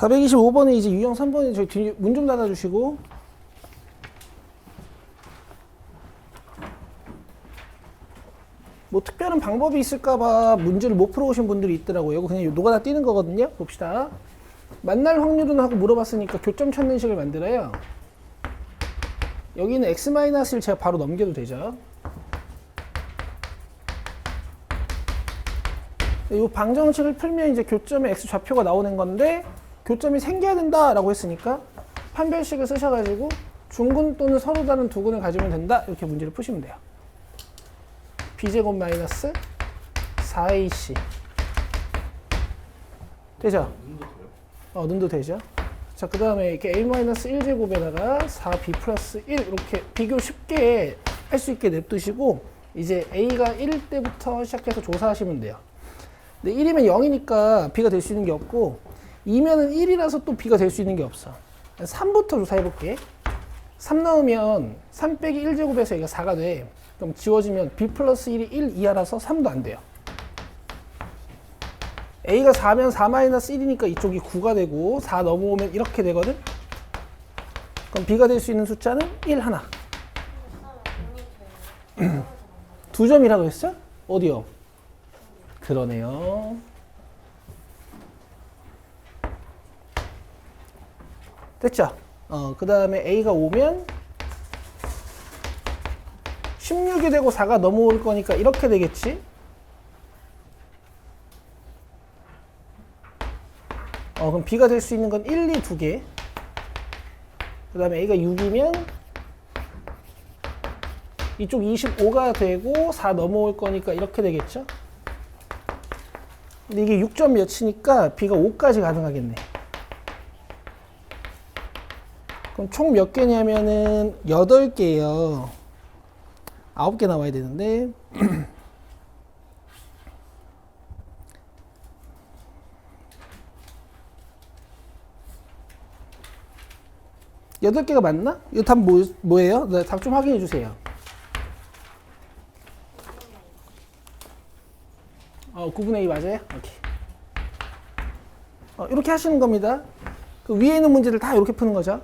425번에 이제 유형 3번에 저희 뒤 문 좀 닫아주시고. 뭐 특별한 방법이 있을까봐 문제를 못 풀어오신 분들이 있더라고요. 이거 그냥 노가다 띄는 거거든요. 봅시다. 만날 확률은 하고 물어봤으니까 교점 찾는 식을 만들어요. 여기는 x-1 제가 바로 넘겨도 되죠. 이 방정식을 풀면 이제 교점의 x 좌표가 나오는 건데 교점이 생겨야 된다라고 했으니까 판별식을 쓰셔가지고 중근 또는 서로 다른 두 근을 가지면 된다. 이렇게 문제를 푸시면 돼요. b제곱 마이너스 4ac 되죠? 는도 되죠. 자, 그 다음에 이렇게 a-1제곱에다가 4b 플러스 1 이렇게 비교 쉽게 할 수 있게 냅두시고 이제 a가 1일 때부터 시작해서 조사하시면 돼요. 근데 1이면 0이니까 b가 될 수 있는 게 없고 2면은 1이라서 또 b가 될 수 있는 게 없어. 3부터 조사해볼게. 3 넣으면 3 빼기 1제곱에서 여기가 4가 돼. 그럼 지워지면 b 플러스 1이 1 이하라서 3도 안 돼요. a가 4면 4 마이너스 1이니까 이쪽이 9가 되고 4 넘어오면 이렇게 되거든. 그럼 b가 될 수 있는 숫자는 1 하나. 2점이라고 했어? 어디요? 그러네요. 됐죠? 그 다음에 a가 오면 16이 되고 4가 넘어올 거니까 이렇게 되겠지? 그럼 b가 될 수 있는 건 1, 2, 2개. 그 다음에 a가 6이면 이쪽 25가 되고 4 넘어올 거니까 이렇게 되겠죠? 근데 이게 6점 몇이니까 b가 5까지 가능하겠네. 그럼 총 몇 개냐면은 8개예요. 9개 나와야 되는데 8개가 맞나? 이거 답 뭐예요? 네, 답 좀 확인해 주세요. 9분의 2 맞아요? 오케이. 이렇게 하시는 겁니다. 그 위에 있는 문제들 다 이렇게 푸는 거죠.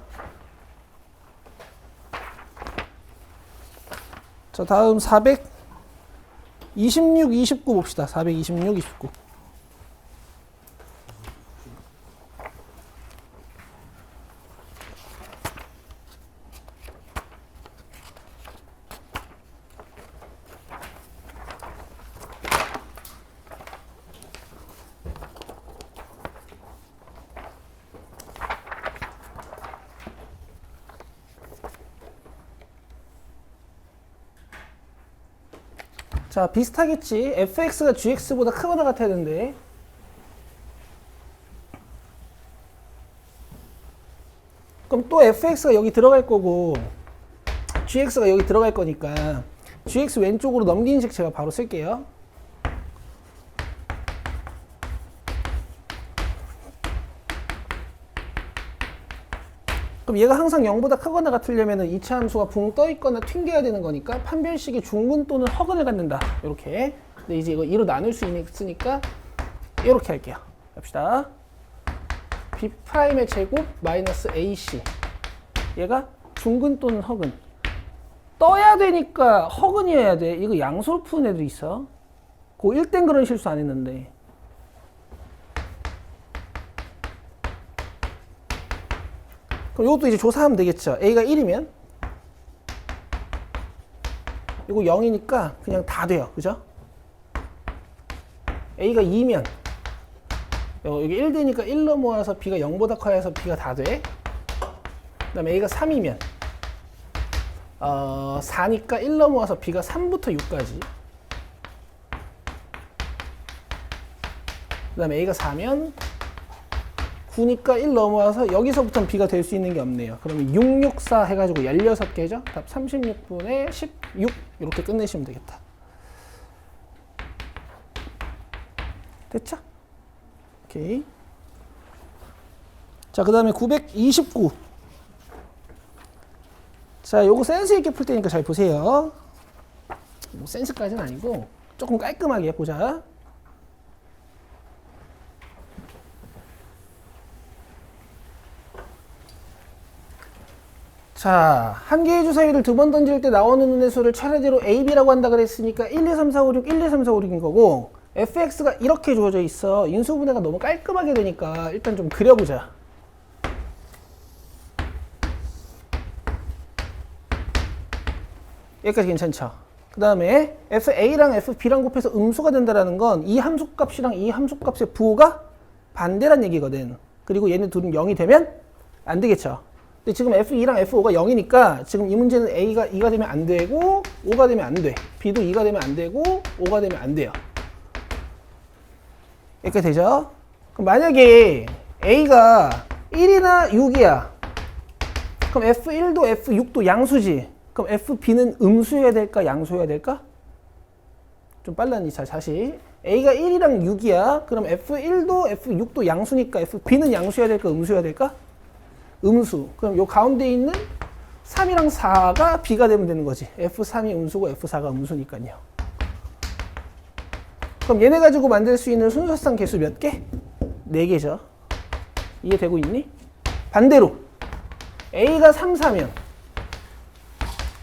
자, 다음 426, 29 봅시다. 426, 29. 자, 비슷하겠지. fx가 gx보다 크거나 같아야 되는데. 그럼 또 fx가 여기 들어갈 거고 gx가 여기 들어갈 거니까 gx 왼쪽으로 넘기는 식 제가 바로 쓸게요. 그럼 얘가 항상 0보다 크거나 같으려면 이차 함수가 붕 떠 있거나 튕겨야 되는 거니까 판별식이 중근 또는 허근을 갖는다. 이렇게. 근데 이제 이거 2로 나눌 수 있으니까 이렇게 할게요. 합시다. b'의 제곱 마이너스 ac. 얘가 중근 또는 허근. 떠야 되니까 허근이어야 돼. 이거 양수로 푸는 애들이 있어. 고1 땐 그런 실수 안 했는데. 그럼 이것도 이제 조사하면 되겠죠. a가 1이면 이거 0이니까 그냥 다 돼요. 그죠? a가 2면 여기 1 되니까 1로 모아서 b가 0보다 커야 해서 b가 다 돼. 그 다음에 a가 3이면 4니까 1로 모아서 b가 3부터 6까지. 그 다음에 a가 4면 9니까 1 넘어와서 여기서부터는 b가 될 수 있는 게 없네요. 그러면 6, 6, 4 해가지고 16개죠? 답 36분의 16 이렇게 끝내시면 되겠다. 됐죠? 오케이. 자, 그 다음에 929. 자, 요거 센스 있게 풀 테니까 잘 보세요. 뭐 센스까지는 아니고 조금 깔끔하게 보자. 자, 한 개의 주사위를 두 번 던질 때 나오는 운의 수를 차례대로 A, B라고 한다 그랬으니까 1, 2, 3, 4, 5, 6, 1, 2, 3, 4, 5, 6인 거고 fx가 이렇게 주어져 있어. 인수분해가 너무 깔끔하게 되니까 일단 좀 그려보자. 여기까지 괜찮죠? 그 다음에 FA랑 FB랑 곱해서 음수가 된다는 건 이 함수값이랑 이 함수값의 부호가 반대란 얘기거든. 그리고 얘네 둘은 0이 되면 안 되겠죠. 근데 지금 F2랑 F5가 0이니까 지금 이 문제는 A가 2가 되면 안 되고 5가 되면 안 돼. B도 2가 되면 안 되고 5가 되면 안 돼요. 이렇게 되죠? 그럼 만약에 A가 1이나 6이야. 그럼 F1도 F6도 양수지. 그럼 FB는 음수여야 될까 양수여야 될까? 좀 빨랐니? 자, 다시. A가 1이랑 6이야. 그럼 F1도 F6도 양수니까 FB는 양수여야 될까 음수여야 될까? 음수. 그럼 요 가운데 있는 3이랑 4가 B가 되면 되는 거지. F3이 음수고 F4가 음수니까요. 그럼 얘네 가지고 만들 수 있는 순서상 개수 몇 개? 4개죠. 이해되고 있니? 반대로 A가 3, 4면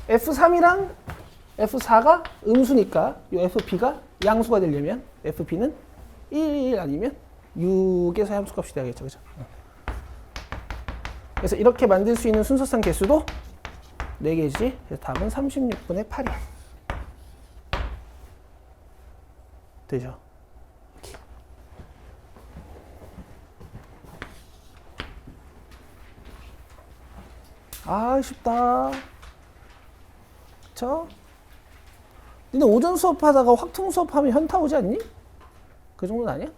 F3이랑 F4가 음수니까 이 FB가 양수가 되려면 FB는 1 아니면 6에서 함수값이 돼야겠죠. 그죠? 그래서 이렇게 만들 수 있는 순서상 개수도 4개지. 그래서 답은 36분의 8이야. 되죠? 이렇게. 아, 쉽다. 그쵸? 니네 오전 수업하다가 확통 수업하면 현타 오지 않니? 그 정도는 아니야?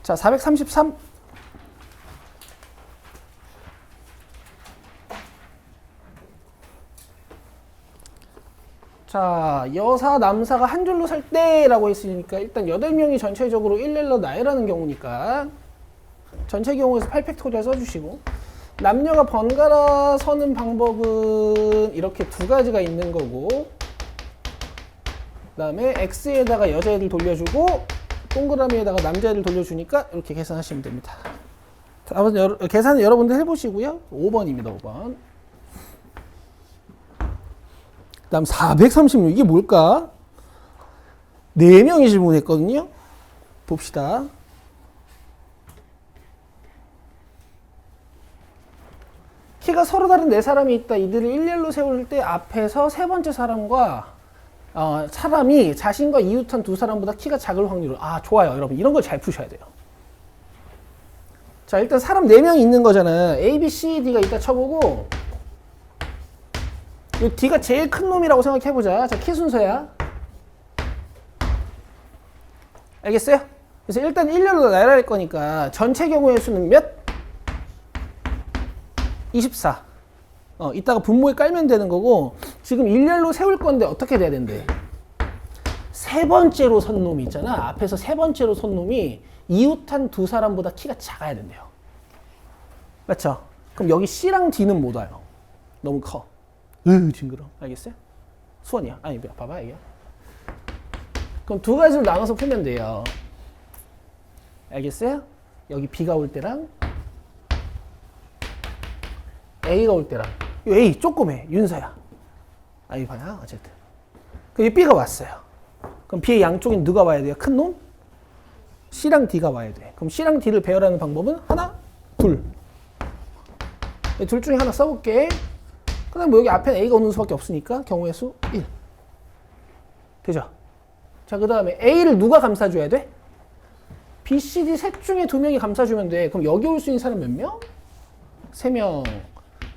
자, 433. 자, 여사, 남사가 한 줄로 살 때라고 했으니까 일단 8명이 전체적으로 일일러 나열하는 경우니까 전체 경우에서 8팩토리얼 써주시고 남녀가 번갈아 서는 방법은 이렇게 두 가지가 있는 거고 그 다음에 X에다가 여자애들 돌려주고 동그라미에다가 남자애들 돌려주니까 이렇게 계산하시면 됩니다. 아무튼 계산은 여러분들 해보시고요. 5번입니다. 5번. 그 다음 436 이게 뭘까? 4명이 질문했거든요. 봅시다. 키가 서로 다른 4사람이 있다. 이들을 일렬로 세울 때 앞에서 세 번째 사람과 사람이 자신과 이웃한 두 사람보다 키가 작을 확률을. 아, 좋아요. 여러분 이런 걸 잘 푸셔야 돼요. 자, 일단 사람 4명이 있는 거잖아. A, B, C, D가 있다 쳐보고 이 D가 제일 큰 놈이라고 생각해보자. 자, 키 순서야. 알겠어요? 그래서 일단 일렬로 나열할 거니까 전체 경우의 수는 몇? 24. 이따가 분모에 깔면 되는 거고 지금 일렬로 세울 건데 어떻게 돼야 된대? 세 번째로 선 놈이 있잖아. 앞에서 세 번째로 선 놈이 이웃한 두 사람보다 키가 작아야 된대요. 맞죠? 그럼 여기 C랑 D는 못 와요. 너무 커. 징그러. 알겠어요? 수원이야. 아니, 봐봐, 이게. 그럼 두 가지로 나눠서 풀면 돼요. 알겠어요? 여기 B가 올 때랑 A가 올 때랑. 이 A 조그매. 윤서야. 아이 봐야. 어쨌든. 그럼 B가 왔어요. 그럼 B의 양쪽엔 누가 와야 돼요? 큰 놈? C랑 D가 와야 돼. 그럼 C랑 D를 배열하는 방법은 하나, 둘. 둘 중에 하나 써볼게. 그 다음에 뭐 여기 앞에 A가 오는 수밖에 없으니까 경우의 수 1. 되죠? 자, 그 다음에 A를 누가 감싸줘야 돼? B, C, D 셋 중에 2명이 감싸주면 돼. 그럼 여기 올 수 있는 사람 몇 명? 3명.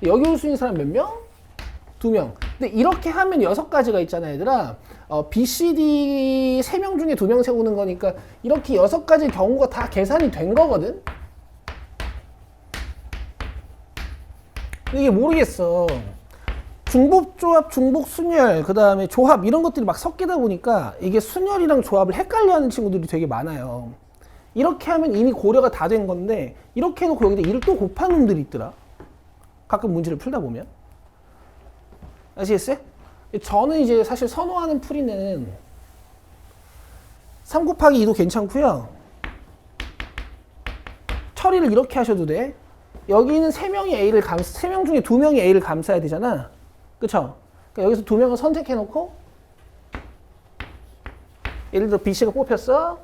여기 올 수 있는 사람 몇 명? 2명. 근데 이렇게 하면 6가지가 있잖아, 얘들아. B, C, D 3명 중에 2명 세우는 거니까 이렇게 6가지 경우가 다 계산이 된 거거든? 이게 모르겠어. 중복조합, 중복순열, 그 다음에 조합 이런 것들이 막 섞이다 보니까 이게 순열이랑 조합을 헷갈려하는 친구들이 되게 많아요. 이렇게 하면 이미 고려가 다 된 건데 이렇게 해놓고 여기다 1을 또 곱한 놈들이 있더라. 가끔 문제를 풀다 보면. 아시겠어요? 저는 이제 사실 선호하는 풀이는 3 곱하기 2도 괜찮고요. 처리를 이렇게 하셔도 돼. 여기는 3명 중에 2명이 A를 감싸야 되잖아. 그쵸? 그러니까 여기서 2명을 선택해놓고 예를 들어 BC가 뽑혔어.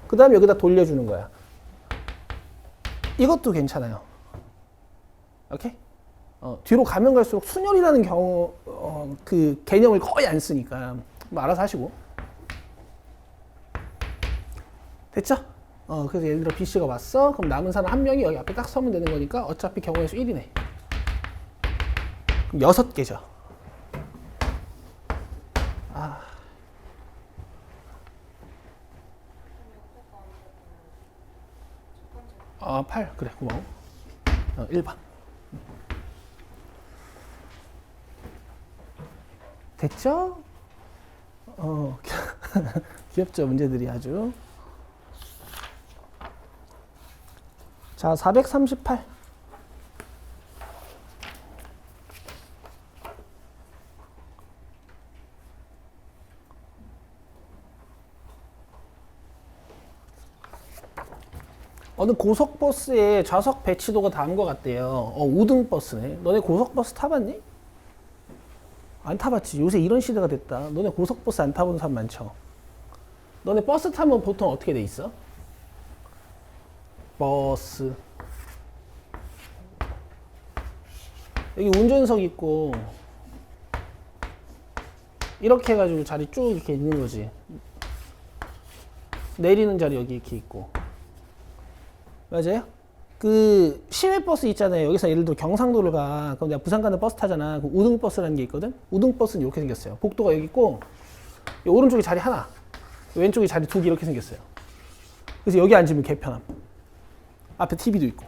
그 다음에 여기다 돌려주는 거야. 이것도 괜찮아요. 오케이? 뒤로 가면 갈수록 순열이라는 경우 그 개념을 거의 안 쓰니까 뭐 알아서 하시고. 됐죠? 그래서 예를 들어 BC가 왔어. 그럼 남은 사람 한 명이 여기 앞에 딱 서면 되는 거니까 어차피 경우의 수 1이네. 그럼 6개죠. 8. 그래, 고마워. 1번. 됐죠? 귀엽죠, 문제들이 아주. 자, 438. 어느 고속버스의 좌석 배치도가 다른 것 같대요. 우등버스네. 너네 고속버스 타봤니? 안 타봤지. 요새 이런 시대가 됐다. 너네 고속버스 안 타본 사람 많죠? 너네 버스 타면 보통 어떻게 돼 있어? 버스. 여기 운전석 있고, 이렇게 해가지고 자리 쭉 이렇게 있는 거지. 내리는 자리 여기 이렇게 있고. 맞아요? 그 시외버스 있잖아요. 여기서 예를 들어 경상도를 가. 그럼 내가 부산 가는 버스 타잖아. 그 우등버스라는 게 있거든. 우등버스는 이렇게 생겼어요. 복도가 여기 있고 오른쪽에 자리 하나, 왼쪽에 자리 2개 이렇게 생겼어요. 그래서 여기 앉으면 개편함. 앞에 TV도 있고.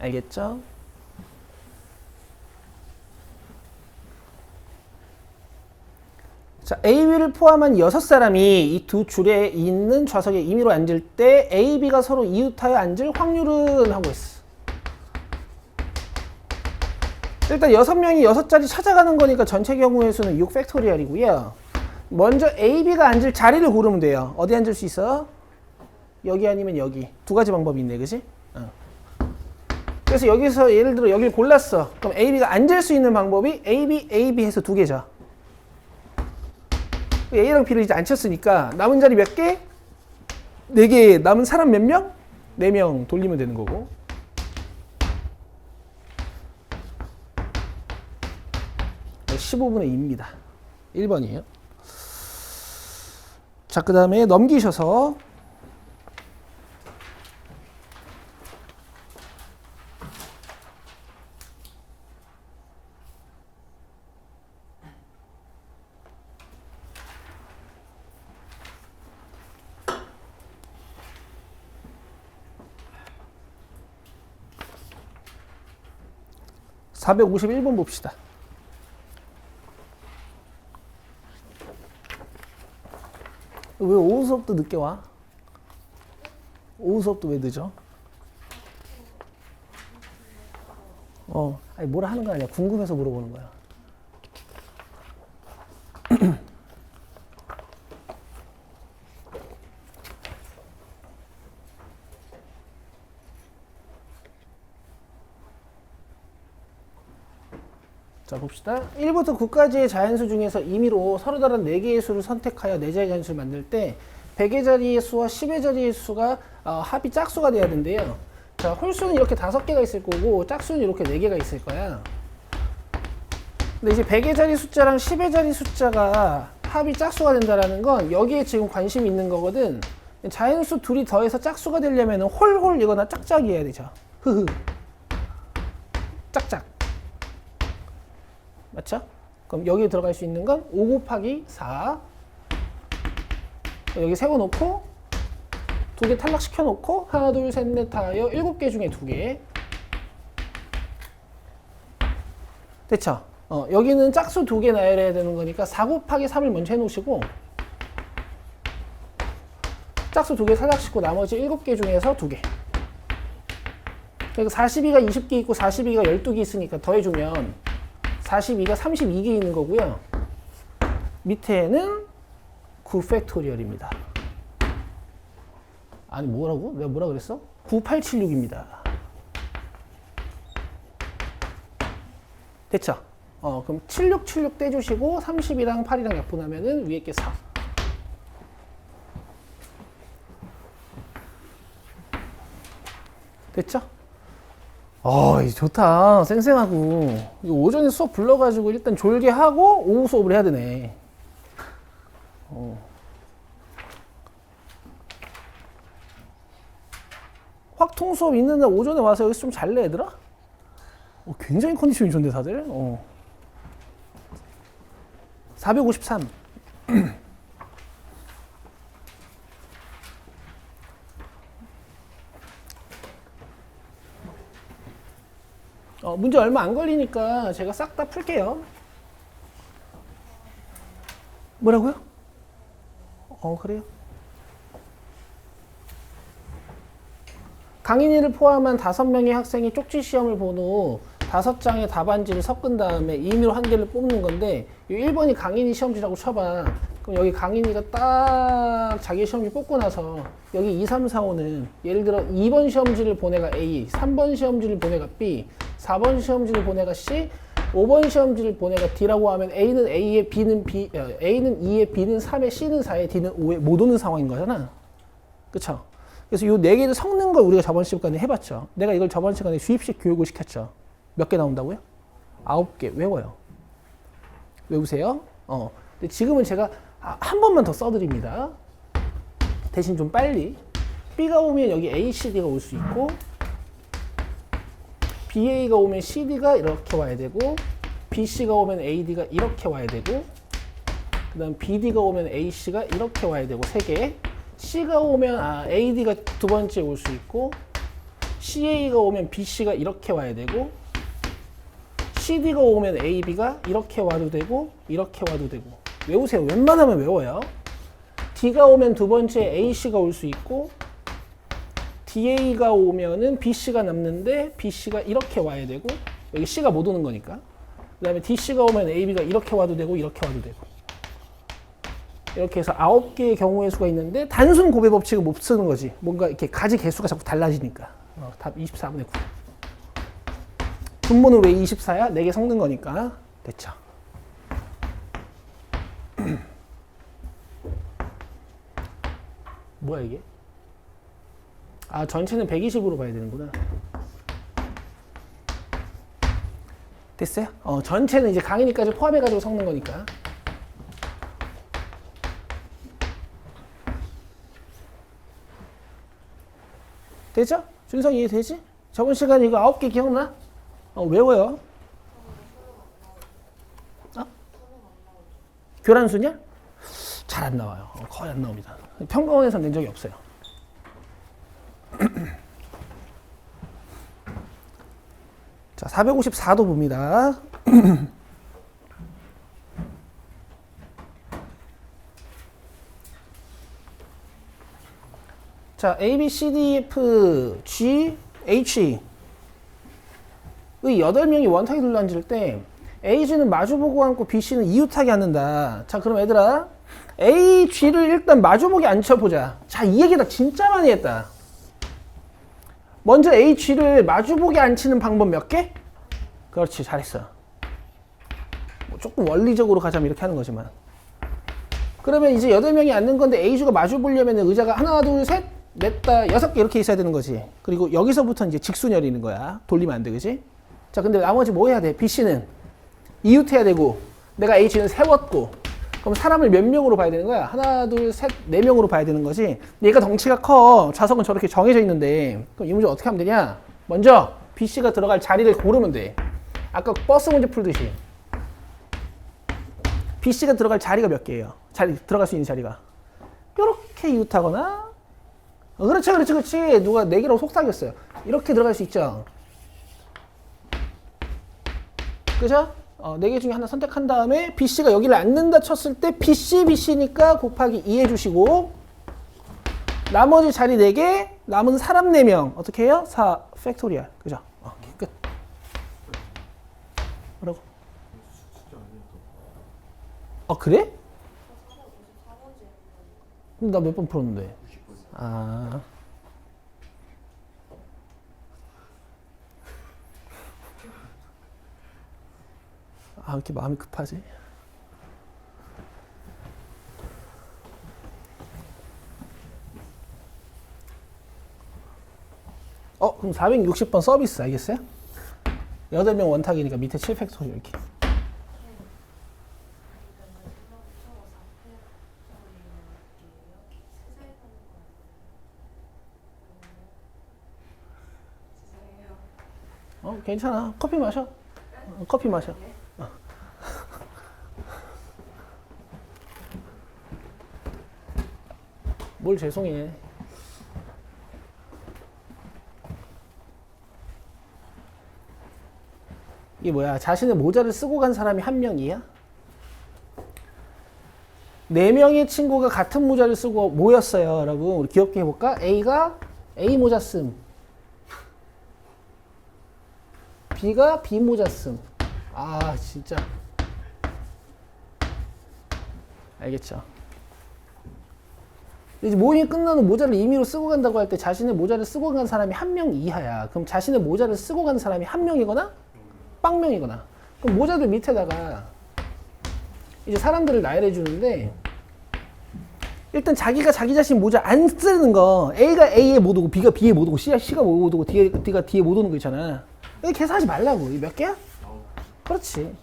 알겠죠? 자, AB를 포함한 6사람이 이 두 줄에 있는 좌석에 임의로 앉을 때 A, B가 서로 이웃하여 앉을 확률은 하고 있어. 일단 6명이 6자리 찾아가는 거니까 전체 경우의 수는 6팩토리얼이고요. 먼저 A, B가 앉을 자리를 고르면 돼요. 어디 앉을 수 있어? 여기 아니면 여기. 두 가지 방법이 있네, 그지? 그래서 여기서 예를 들어 여기를 골랐어. 그럼 A, B가 앉을 수 있는 방법이 A, B 해서 2개죠. A랑 B를 이제 안 쳤으니까 남은 자리 몇 개? 4개. 남은 사람 몇 명? 4명 돌리면 되는 거고. 네, 15분의 2입니다. 1번이에요. 자, 그 다음에 넘기셔서 451번 봅시다. 왜 오후 수업도 늦게 와? 오후 수업도 왜 늦어? 아니 뭐라 하는 거 아니야. 궁금해서 물어보는 거야. 자, 봅시다. 1부터 9까지의 자연수 중에서 임의로 서로 다른 4개의 수를 선택하여 4자리 자연수를 만들 때 100의 자리의 수와 10의 자리의 수가 합이 짝수가 돼야 된대요. 자, 홀수는 이렇게 5개가 있을 거고 짝수는 이렇게 4개가 있을 거야. 근데 이제 100의 자리 숫자랑 10의 자리 숫자가 합이 짝수가 된다라는 건 여기에 지금 관심이 있는 거거든. 자연수 둘이 더해서 짝수가 되려면 홀홀이거나 짝짝이어야 되죠. 흐흐. 짝짝. 맞죠? 그럼 여기에 들어갈 수 있는 건 5 곱하기 4. 여기 세워놓고 2개 탈락시켜놓고 하나, 둘, 셋, 넷, 다 하여 7개 중에 2개. 됐죠? 여기는 짝수 2개 나열해야 되는 거니까 4 곱하기 3을 먼저 해놓으시고 짝수 2개 탈락시키고 나머지 7개 중에서 2개. 그러니까 42가 20개 있고 42가 12개 있으니까 더해주면 42가 32개 있는 거고요. 밑에는 9팩토리얼입니다. 아니 뭐라고? 내가 뭐라 그랬어? 9876입니다. 됐죠? 그럼 7676 떼주시고 30이랑 8이랑 약분하면은 위에 게 4. 됐죠? 좋다. 쌩쌩하고. 이거 오전에 수업 불러가지고 일단 졸개하고 오후 수업을 해야 되네. 확통 수업 있는 날 오전에 와서 여기서 좀 잘래, 얘들아? 굉장히 컨디션이 좋은데, 다들? 453. 문제 얼마 안 걸리니까 제가 싹 다 풀게요. 뭐라고요? 그래요? 강인이를 포함한 5명의 학생이 쪽지 시험을 본 후 5장의 답안지를 섞은 다음에 임의로 한 개를 뽑는 건데, 이 1번이 강인이 시험지라고 쳐봐. 그럼 여기 강인이가 딱 자기 시험지 뽑고 나서 여기 2, 3, 4, 5는 예를 들어 2번 시험지를 보내가 A, 3번 시험지를 보내가 B, 4번 시험지를 보내가 C, 5번 시험지를 보내가 D라고 하면 A는 A에 B는 B, A는 2에 B는 3에 C는 4에 D는 5에 못 오는 상황인 거잖아. 그쵸? 그래서 요 4개를 섞는 걸 우리가 저번 시간에 해봤죠. 내가 이걸 저번 시간에 주입식 교육을 시켰죠. 몇 개 나온다고요? 9개 외워요. 외우세요. 근데 지금은 제가 한 번만 더 써드립니다. 대신 좀 빨리. B가 오면 여기 A, C, D가 올 수 있고, BA가 오면 CD가 이렇게 와야 되고, BC가 오면 AD가 이렇게 와야 되고, 그 다음 BD가 오면 AC가 이렇게 와야 되고, 3개. C가 오면 AD가 두 번째 올 수 있고, CA가 오면 BC가 이렇게 와야 되고, CD가 오면 AB가 이렇게 와도 되고, 이렇게 와도 되고. 외우세요. 웬만하면 외워요. D가 오면 두 번째 AC가 올 수 있고, DA가 오면은 BC가 남는데 BC가 이렇게 와야 되고, 여기 C가 못 오는 거니까. 그 다음에 DC가 오면 AB가 이렇게 와도 되고, 이렇게 와도 되고. 이렇게 해서 9개의 경우의 수가 있는데, 단순 고배 법칙을 못 쓰는 거지. 뭔가 이렇게 가지 개수가 자꾸 달라지니까. 답 24분의 9. 분모는 왜 24야? 4개 섞는 거니까. 됐죠. 뭐야 이게? 전체는 120으로 봐야 되는구나. 됐어요? 전체는 이제 강인이까지 포함해가지고 섞는 거니까. 되죠? 준성 이해되지? 저번 시간에 이거 9개 기억나? 외워요. 교란수냐? 잘 안 나와요. 거의 안 나옵니다. 평가원에서 낸 적이 없어요. 자, 454도 봅니다. 자, A, B, C, D, F, G, H 의 8명이 원탁에 둘러앉을 때 AG는 마주보고 앉고 BC는 이웃하게 앉는다. 자, 그럼 얘들아, A, G를 일단 마주보게 앉혀보자. 자, 이 얘기 나 진짜 많이 했다. 먼저 A, G를 마주보게 앉히는 방법 몇 개? 그렇지, 잘했어. 조금 원리적으로 가자면 이렇게 하는 거지만. 그러면 이제 8명이 앉는 건데 A주가 마주보려면 의자가 하나, 둘, 셋, 넷, 다 6개 이렇게 있어야 되는 거지. 그리고 여기서부터 이제 직순열이는 거야. 돌리면 안 돼, 그지? 자, 근데 나머지 뭐 해야 돼? BC는 이웃해야 되고, 내가 H는 세웠고, 그럼 사람을 몇 명으로 봐야 되는 거야? 하나, 둘, 셋, 4명으로 봐야 되는 거지. 얘가 덩치가 커. 좌석은 저렇게 정해져 있는데, 그럼 이 문제 어떻게 하면 되냐? 먼저 BC가 들어갈 자리를 고르면 돼. 아까 버스 문제 풀듯이. BC가 들어갈 자리가 몇 개예요? 들어갈 수 있는 자리가. 이렇게 이웃하거나, 그렇지. 누가 4개라고 속삭였어요. 이렇게 들어갈 수 있죠. 그죠? 4개 중에 하나 선택한 다음에 BC가 여기를 앉는다 쳤을 때 BC니까 곱하기 2 해주시고, 나머지 자리 4개, 남은 사람 4명. 어떻게 해요? 4 팩토리얼. 그죠? 끝. 뭐라고? 그래? 나 몇 번 풀었는데? 아, 왜 이렇게 마음이 급하지? 그럼 460번 서비스 알겠어요? 8명 원탁이니까 밑에 7팩토리 이렇게. 괜찮아. 커피 마셔. 커피 마셔. 뭘 죄송해. 이게 뭐야? 자신의 모자를 쓰고 간 사람이 한 명이야? 4명의 친구가 같은 모자를 쓰고 모였어요. 여러분, 우리 귀엽게 해볼까? A가 A 모자 씀. B가 B 모자 씀. 아, 진짜. 알겠죠? 이제 모임이 끝나는 모자를 임의로 쓰고 간다고 할 때 자신의 모자를 쓰고 간 사람이 한 명 이하야. 그럼 자신의 모자를 쓰고 간 사람이 한 명이거나 빵명이거나. 그럼 모자들 밑에다가 이제 사람들을 나열해 주는데 일단 자기가 자기 자신 모자 안 쓰는 거 A가 A에 못 오고 B가 B에 못 오고 C가 못 오고 D가 D에 못 오는 거 있잖아. 이거 계산하지 말라고. 이 몇 개야? 그렇지.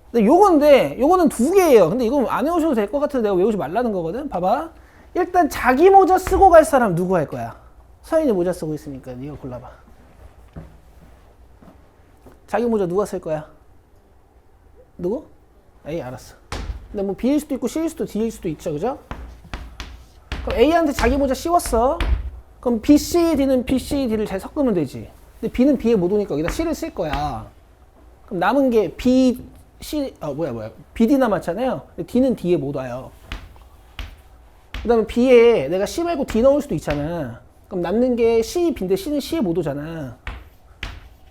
근데 요거는 2개예요. 근데 이거 안 외우셔도 될 것 같아서 내가 외우지 말라는 거거든. 봐봐. 일단 자기 모자 쓰고 갈 사람 누구 할 거야? 서인이 모자 쓰고 있으니까 네가 골라봐. 자기 모자 누가 쓸 거야? 누구? A 알았어. 근데 뭐 B일 수도 있고 C일 수도 D일 수도 있죠. 그죠? 그럼 A한테 자기 모자 씌웠어. 그럼 B, C, D는 B, C, D를 잘 섞으면 되지. 근데 B는 B에 못 오니까 여기다 C를 쓸 거야. 그럼 남은 게 B, C, BD 남았잖아요. 근데 D는 D에 못 와요. 그 다음에 B에 내가 C 말고 D 넣을 수도 있잖아. 그럼 남는 게 C, B인데 C는 C에 못 오잖아.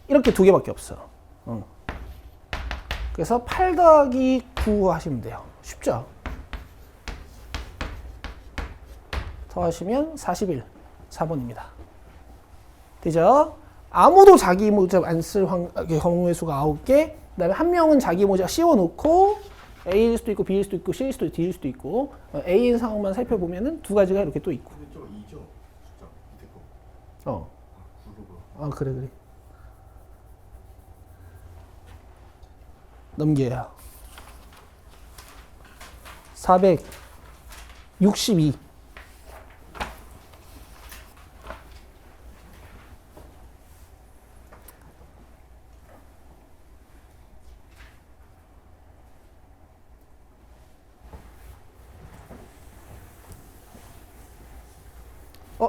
이렇게 2개밖에 없어. 그래서 8 더하기 9 하시면 돼요. 쉽죠? 더하시면 41. 4번입니다. 되죠? 아무도 자기 모자 안 쓸 경우의 수가 9개. 그 다음에 한 명은 자기 모자 씌워놓고 A일 수도 있고 B일 수도 있고 C일 수도 있고 D일 수도 있고 A인 상황만 살펴보면은 2가지가 이렇게 또 있고. 근데 저 2죠? 숫자 밑에 거. 그래. 넘겨요. 462.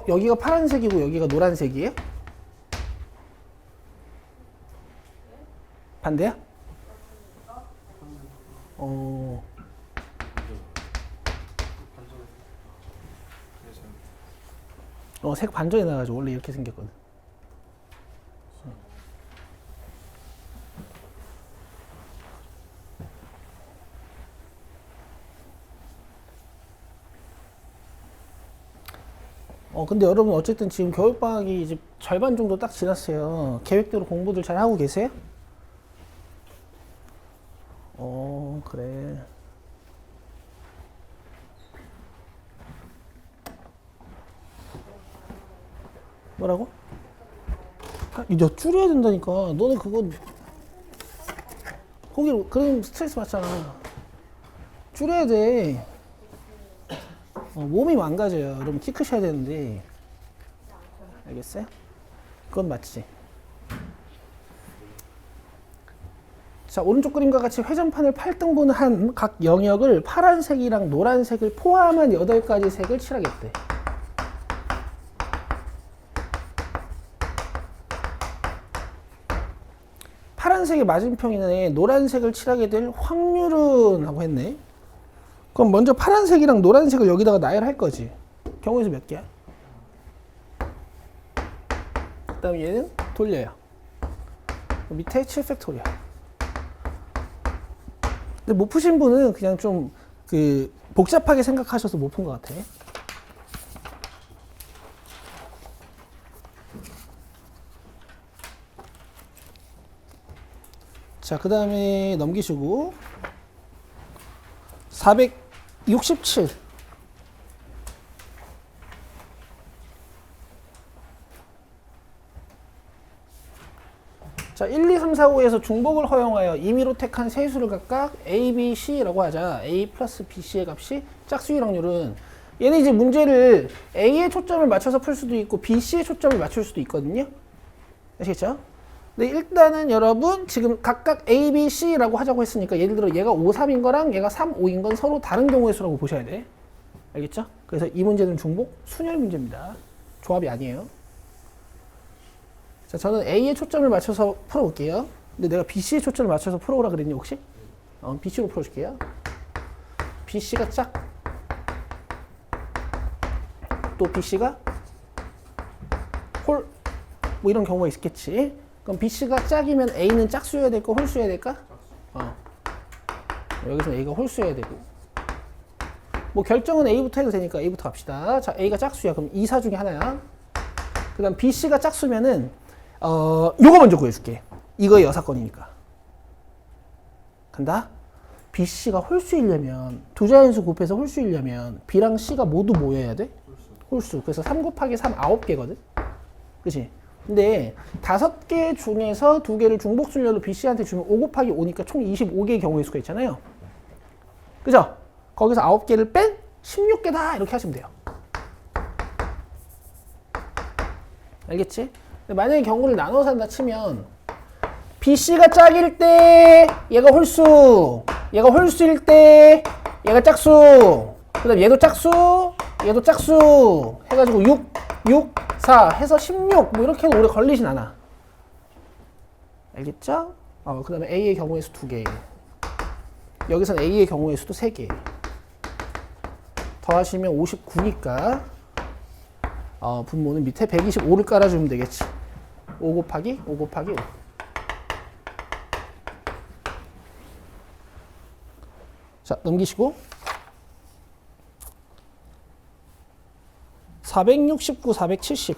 여기가 파란색이고 여기가 노란색이에요? 반대야? 색 반전이 나가지고 원래 이렇게 생겼거든. 근데 여러분 어쨌든 지금 겨울방학이 이제 절반 정도 딱 지났어요. 계획대로 공부들 잘 하고 계세요? 그래. 뭐라고? 이제 줄여야 된다니까. 너는 그거 거기 그럼 스트레스 받잖아. 줄여야 돼. 몸이 망가져요. 여러분 키 크셔야 되는데. 알겠어요? 그건 맞지. 자, 오른쪽 그림과 같이 회전판을 8등분한 각 영역을 파란색이랑 노란색을 포함한 8가지 색을 칠하겠대. 파란색의 맞은편에 노란색을 칠하게 될 확률은 하고 했네. 그럼 먼저 파란색이랑 노란색을 여기다가 나열할 거지. 경우의 수 몇 개야? 그 다음 얘는 돌려요. 밑에 7팩토리야. 근데 못 푸신 분은 그냥 좀 복잡하게 생각하셔서 못 푼 것 같아. 자, 그 다음에 넘기시고 467. 자, 1, 2, 3, 4, 5에서 중복을 허용하여 임의로 택한 세 수를 각각 A, B, C라고 하자. A 플러스 BC의 값이 짝수 이락률은, 얘는 이제 문제를 A에 초점을 맞춰서 풀 수도 있고 BC에 초점을 맞출 수도 있거든요. 아시겠죠? 근데 일단은 여러분 지금 각각 A, B, C라고 하자고 했으니까 예를 들어 얘가 5, 3인 거랑 얘가 3, 5인 건 서로 다른 경우의 수라고 보셔야 돼. 알겠죠? 그래서 이 문제는 중복 순열 문제입니다. 조합이 아니에요. 자, 저는 A에 초점을 맞춰서 풀어볼게요. 근데 내가 BC에 초점을 맞춰서 풀어오라 그랬니 혹시? BC로 풀어줄게요. BC가 짝, 또 BC가 홀, 뭐 이런 경우가 있겠지. 그럼 BC가 짝이면 A는 짝수여야 될까 홀수여야 될까? 여기서는 A가 홀수여야 되고, 뭐 결정은 A부터 해도 되니까 A부터 갑시다. 자, A가 짝수야. 그럼 2사 중에 하나야. 그 다음 BC가 짝수면은 요거 먼저 구해줄게. 이거의 여사건이니까. 간다. BC가 홀수이려면, 두 자연수 곱해서 홀수이려면 B랑 C가 모두 뭐여야 돼? 홀수. 그래서 3 곱하기 3 9개거든. 그치? 근데 5개 중에서 2개를 중복순열로 BC한테 주면 5 곱하기 5니까 총 25개의 경우의 수가 있잖아요. 그죠? 거기서 9개를 뺀 16개다 이렇게 하시면 돼요. 알겠지? 만약에 경우를 나눠서 한다 치면 BC가 짝일 때 얘가 홀수, 얘가 홀수일 때 얘가 짝수, 그 다음 얘도 짝수, 얘도 짝수 해가지고 6, 4 해서 16 뭐 이렇게 오래 걸리진 않아. 알겠죠? 그 다음에 A의 경우의 수 2개, 여기서는 A의 경우의 수도 3개 더하시면 59니까 분모는 밑에 125를 깔아주면 되겠지. 5 곱하기 5 곱하기 5. 자, 넘기시고 469, 470.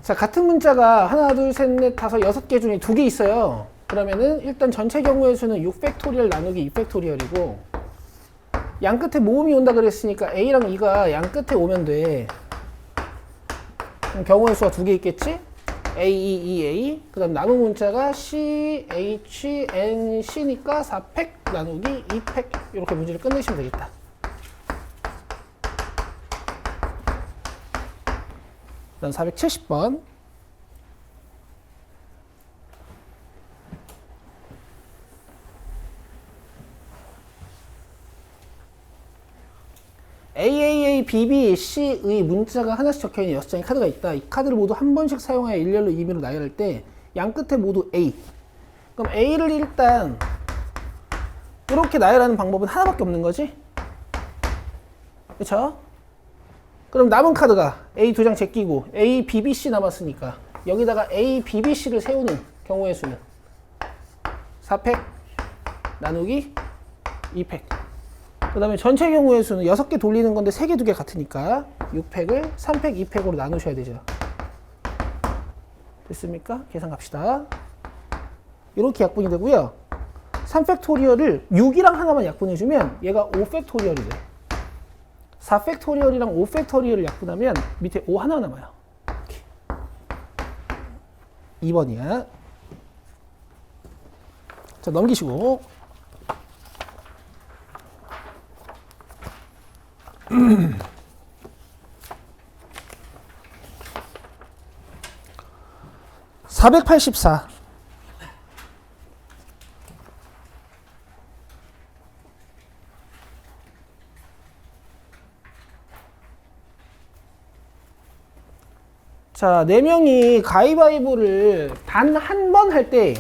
자, 같은 문자가 하나, 둘, 셋, 넷, 다섯, 6개 중에 2개 있어요. 그러면은 일단 전체 경우의 수는 6팩토리얼 나누기 2팩토리얼이고, 양 끝에 모음이 온다 그랬으니까 A랑 E가 양 끝에 오면 돼. 그럼 경우의 수가 2개 있겠지? A, E, E, A. 그 다음 남은 문자가 C, H, N, C니까 4팩 나누기 2팩. 이렇게 문제를 끝내시면 되겠다. 그 다음 470번. AAA, BB, C의 문자가 하나씩 적혀있는 6장의 카드가 있다. 이 카드를 모두 한 번씩 사용하여 일렬로 임의로 나열할 때 양 끝에 모두 A. 그럼 A를 일단 이렇게 나열하는 방법은 하나밖에 없는 거지? 그쵸? 그럼 남은 카드가 A 2장 제끼고 A, BB, C 남았으니까 여기다가 A, BB, C를 세우는 경우의 수는 4팩 나누기 2팩. 그 다음에 전체 경우의 수는 6개 돌리는 건데 3개, 2개 같으니까 6팩을 3팩, 2팩으로 나누셔야 되죠. 됐습니까? 계산 갑시다. 이렇게 약분이 되고요. 3팩토리얼을 6이랑 하나만 약분해주면 얘가 5팩토리얼이 돼. 4팩토리얼이랑 5팩토리얼을 약분하면 밑에 5 하나 남아요. 이렇게. 2번이야. 자, 넘기시고 484. 자, 4명이 가위바위보를 단 한 번 할 때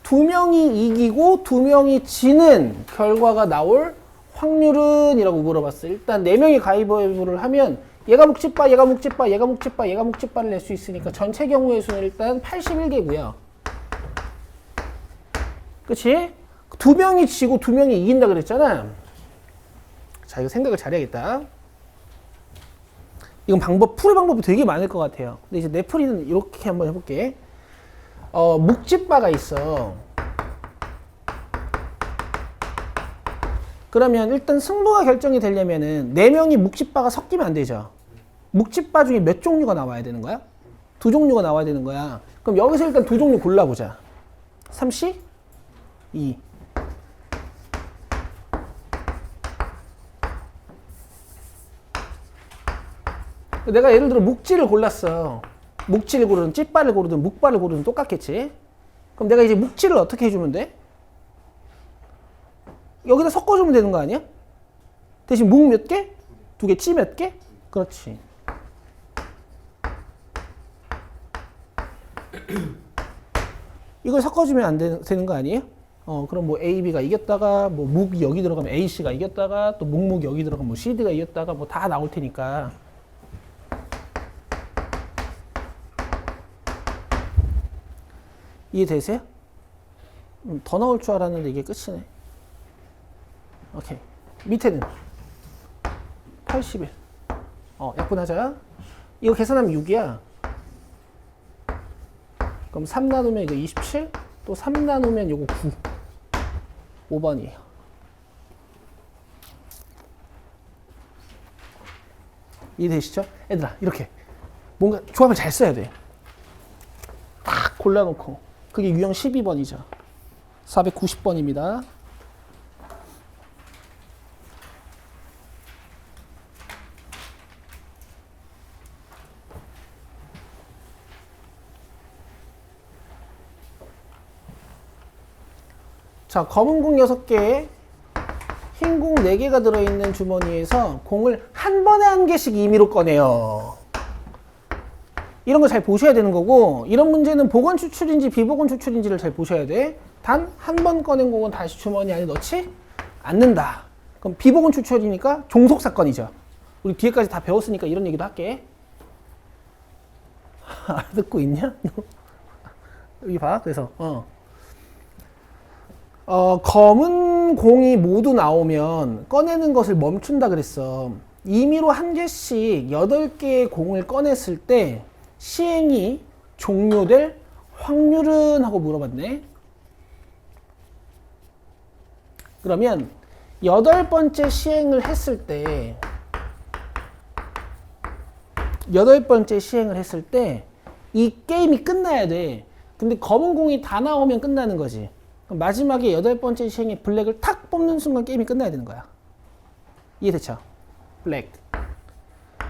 2명이 이기고 2명이 지는 결과가 나올 확률은? 이라고 물어봤어요. 일단 4명이 가위바위보를 하면 얘가 묵찌빠, 얘가 묵찌빠, 얘가 묵찌빠, 얘가 묵찌빠를 낼 수 있으니까 전체 경우의 수는 일단 81개고요. 그치? 2명이 지고 2명이 이긴다 그랬잖아. 자, 이거 생각을 잘해야겠다. 이건 풀이 방법이 되게 많을 것 같아요. 근데 이제 내 풀이는 이렇게 한번 해볼게. 묵집바가 있어. 그러면 일단 승부가 결정이 되려면은 4명이 묵집바가 섞이면 안 되죠. 묵집바 중에 몇 종류가 나와야 되는 거야? 2종류가 나와야 되는 거야. 그럼 여기서 일단 2종류 골라보자. 3C, 2. 내가 예를 들어 묵지를 골랐어. 묵지를 고르든 찌바를 고르든 묵바를 고르든 똑같겠지. 그럼 내가 이제 묵지를 어떻게 해주면 돼? 여기다 섞어주면 되는 거 아니야? 대신 묵 몇 개? 2개, 찌 몇 개? 그렇지. 이걸 섞어주면 안 되는 거 아니에요? 그럼 뭐 A, B가 이겼다가 뭐 묵이 여기 들어가면 A, C가 이겼다가 또 묵묵이 여기 들어가면 뭐 C, D가 이겼다가 뭐 다 나올 테니까. 이해되세요? 더 나올 줄 알았는데 이게 끝이네. 오케이. 밑에는 81. 약분하자. 이거 계산하면 6이야. 그럼 3 나누면 이거 27, 또 3 나누면 이거 9. 5번이에요. 이해되시죠? 얘들아, 이렇게 뭔가 조합을 잘 써야 돼. 딱 골라놓고. 그게 유형 12번이죠. 490번입니다. 자, 검은 공 6개, 흰 공 4개가 들어있는 주머니에서 공을 한 번에 한 개씩 임의로 꺼내요. 이런 거 잘 보셔야 되는 거고, 이런 문제는 복원 추출인지 비복원 추출인지를 잘 보셔야 돼. 단 한 번 꺼낸 공은 다시 주머니 안에 넣지 않는다. 그럼 비복원 추출이니까 종속 사건이죠. 우리 뒤에까지 다 배웠으니까 이런 얘기도 할게. 알아듣고 있냐? 여기 봐. 그래서 검은 공이 모두 나오면 꺼내는 것을 멈춘다 그랬어. 임의로 한 개씩 8개의 공을 꺼냈을 때 시행이 종료될 확률은? 하고 물어봤네. 그러면 8번째 시행을 했을 때 8번째 시행을 했을 때 이 게임이 끝나야 돼. 근데 검은 공이 다 나오면 끝나는 거지. 그럼 마지막에 8번째 시행에 블랙을 탁 뽑는 순간 게임이 끝나야 되는 거야. 이해됐죠? 블랙.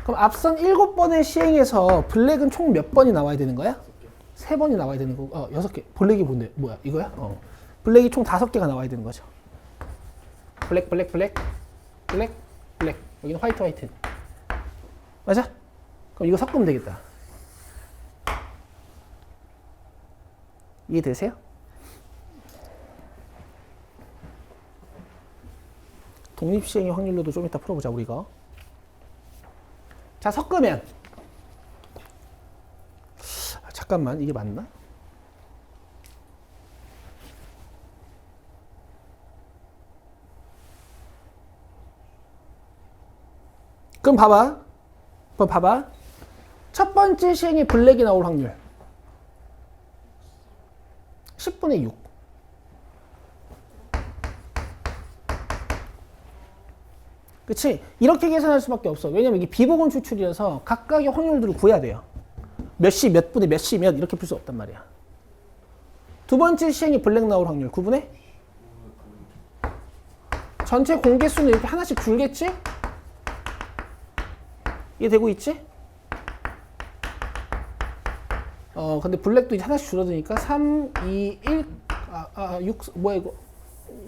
그럼 앞선 7번의 시행에서 블랙은 총 몇 번이 나와야 되는 거야? 3번이 나와야 되는 거고, 6개. 블랙이 뭔데? 뭐야? 이거야? 블랙이 총 5개가 나와야 되는 거죠. 블랙, 블랙, 블랙, 블랙, 블랙. 여기는 화이트, 화이트. 맞아? 그럼 이거 섞으면 되겠다. 이해되세요? 독립시행의 확률로도 좀 이따 풀어보자, 우리가. 자, 섞으면. 잠깐만, 이게 맞나? 그럼 봐봐. 첫 번째 시행에 블랙이 나올 확률. 10분의 6. 그치? 이렇게 계산할 수밖에 없어. 왜냐면 이게 비복원 추출이라서 각각의 확률들을 구해야 돼요. 몇 시, 몇 분에, 몇 시, 몇 이렇게 풀 수 없단 말이야. 두 번째 시행이 블랙 나올 확률 9분의? 전체 공개수는 이렇게 하나씩 줄겠지? 이해되고 있지? 근데 블랙도 이제 하나씩 줄어드니까 3, 2, 1, 6, 뭐야 이거?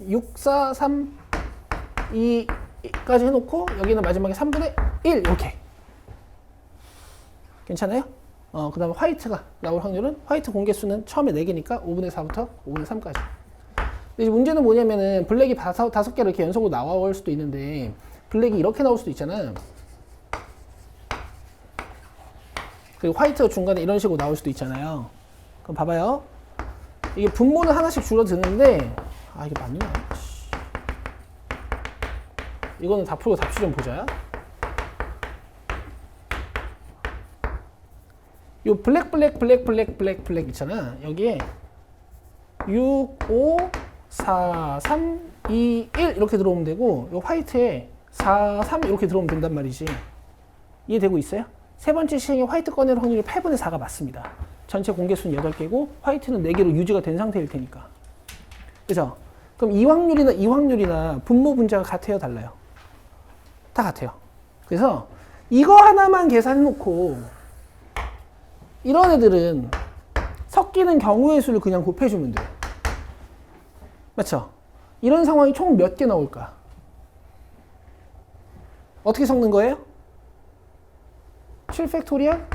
6, 4, 3, 2까지 해놓고 여기는 마지막에 3분의 1 이렇게. 괜찮아요? 그 다음에 화이트가 나올 확률은, 화이트 공개수는 처음에 4개니까 5분의 4부터 5분의 3까지. 근데 이제 문제는 뭐냐면은 블랙이 5개를 이렇게 연속으로 나올 수도 있는데 블랙이 이렇게 나올 수도 있잖아. 그리고 화이트가 중간에 이런 식으로 나올 수도 있잖아요. 그럼 봐봐요. 이게 분모는 하나씩 줄어드는데, 이게 맞냐? 이거는 다 풀고 답수 좀 보자. 요 블랙 있잖아. 여기에 6, 5, 4, 3, 2, 1 이렇게 들어오면 되고, 요 화이트에 4, 3 이렇게 들어오면 된단 말이지. 이해되고 있어요? 세 번째 시행에 화이트 꺼낼 확률이 8분의 4가 맞습니다. 전체 공개수는 8개고 화이트는 4개로 유지가 된 상태일 테니까. 그죠? 그럼 이 확률이나 분모 분자가 같아요, 달라요? 다 같아요. 그래서 이거 하나만 계산해놓고 이런 애들은 섞이는 경우의 수를 그냥 곱해주면 돼요. 맞죠? 이런 상황이 총 몇 개 나올까? 어떻게 섞는 거예요? 7팩토리얼,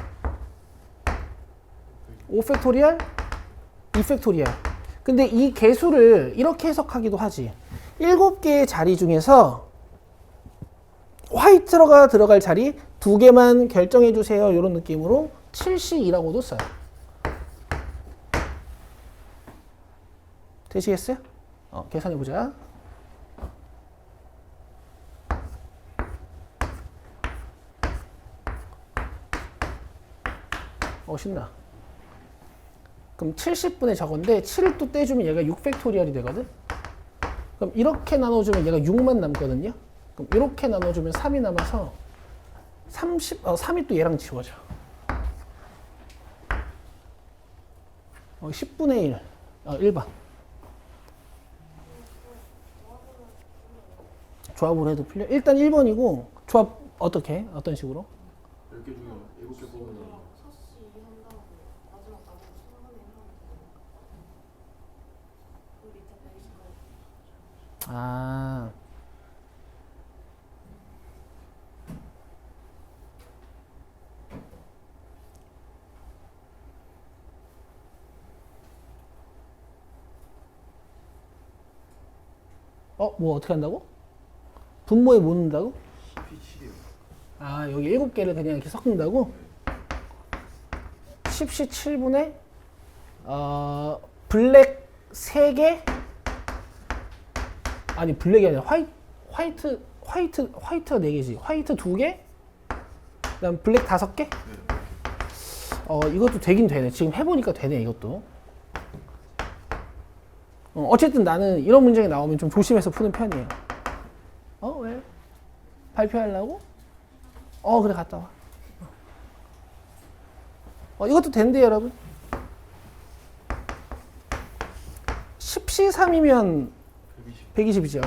5팩토리얼, 2팩토리얼. 근데 이 개수를 이렇게 해석하기도 하지. 7개의 자리 중에서 화이트가 들어갈 자리 2개만 결정해 주세요. 이런 느낌으로 7C2라고도 써요. 되시겠어요? 계산해 보자. 신나. 그럼 70분의 저건데 7을 또 떼주면 얘가 6팩토리얼이 되거든. 그럼 이렇게 나눠주면 얘가 6만 남거든요. 그럼 이렇게 나눠주면 3이 남아서 3이 또 얘랑 지워져. 10분의 1. 1번. 조합으로 해도 풀려. 일단 1번이고 조합 어떻게 해? 어떤 식으로? 10개 중에 7개 뽑으면 아. 뭐 어떻게 한다고? 분모에 뭐 넣는다고? 7이요. 여기 7개를 그냥 이렇게 섞는다고? 10시 7분에 블랙 3개? 아니 블랙이 아니라 화이트가 4개지. 화이트 2개? 그다음 블랙 5개? 이것도 되긴 되네. 지금 해보니까 되네 이것도. 어쨌든 나는 이런 문제가 나오면 좀 조심해서 푸는 편이에요. 왜? 발표하려고? 그래 갔다 와. 이것도 된대요 여러분. 10시 3이면 120이죠.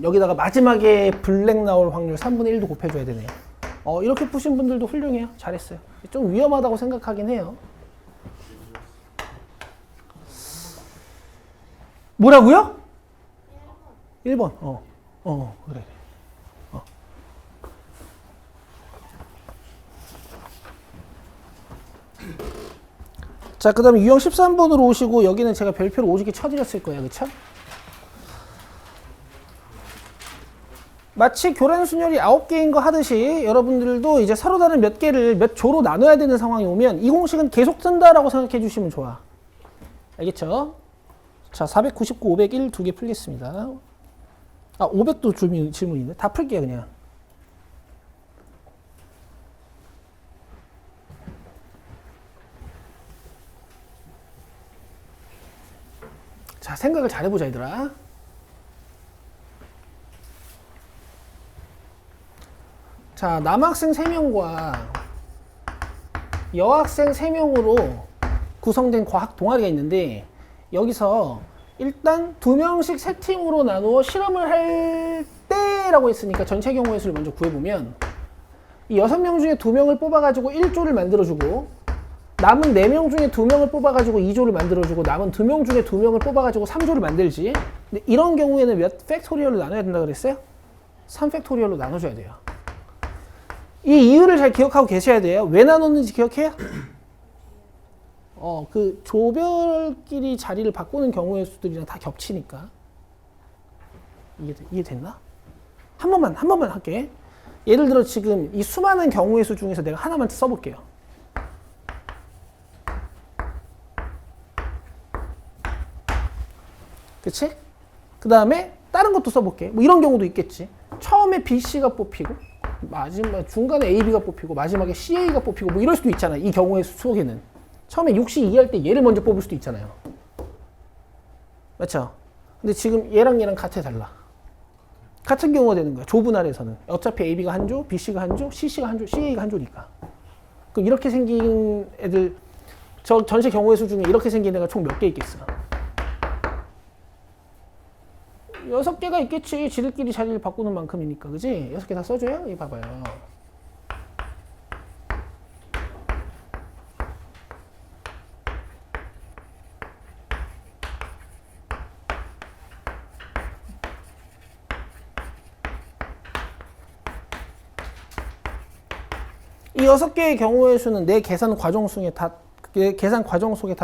여기다가 마지막에 블랙 나올 확률 3분의 1도 곱해줘야 되네요. 이렇게 푸신 분들도 훌륭해요. 잘했어요. 좀 위험하다고 생각하긴 해요. 뭐라고요? 1번. 그래. 자, 그 다음에 유형 13번으로 오시고, 여기는 제가 별표를 오지게 쳐드렸을 거예요. 그쵸? 마치 교란 순열이 9개인 거 하듯이 여러분들도 이제 서로 다른 몇 개를 몇 조로 나눠야 되는 상황이 오면 이 공식은 계속 쓴다라고 생각해 주시면 좋아. 알겠죠? 자, 499, 501 두 개 풀겠습니다. 500도 질문인데? 다 풀게요, 그냥. 자, 생각을 잘 해보자, 얘들아. 자, 남학생 3명과 여학생 3명으로 구성된 과학 동아리가 있는데 여기서 일단 2명씩 세 팀으로 나누어 실험을 할 때라고 했으니까 전체 경우의 수를 먼저 구해보면 이 6명 중에 2명을 뽑아가지고 1조를 만들어주고 남은 4명 중에 2명을 뽑아가지고 2조를 만들어주고 남은 2명 중에 2명을 뽑아가지고 3조를 만들지. 근데 이런 경우에는 몇 팩토리얼로 나눠야 된다 그랬어요? 3팩토리얼로 나눠줘야 돼요. 이 이유를 잘 기억하고 계셔야 돼요. 왜 나눴는지 기억해요? 그 조별끼리 자리를 바꾸는 경우의 수들이랑 다 겹치니까. 이해됐나? 한 번만 할게. 예를 들어 지금 이 수많은 경우의 수 중에서 내가 하나만 써볼게요. 그치? 그 다음에 다른 것도 써볼게. 뭐 이런 경우도 있겠지. 처음에 BC가 뽑히고 마지막 중간에 AB가 뽑히고 마지막에 CA가 뽑히고 뭐 이럴 수도 있잖아. 이 경우의 수학에는 처음에 6시 2 할 때 얘를 먼저 뽑을 수도 있잖아요. 맞죠? 근데 지금 얘랑 같아 달라. 같은 경우가 되는 거야. 좁은 알에서는 어차피 AB가 한 조, BC가 한 조, CC가 한 조, CA가 한 조니까. 그럼 이렇게 생긴 애들 전체 경우의 수 중에 이렇게 생긴 애가 총 몇 개 있겠어? 6개가 있겠지. 지들끼리 자리를 바꾸는 만큼이니까. 그지? 6개 다 써줘요? 이거 봐봐요. 이 6개의 경우의 수는 내 계산 과정 속에 다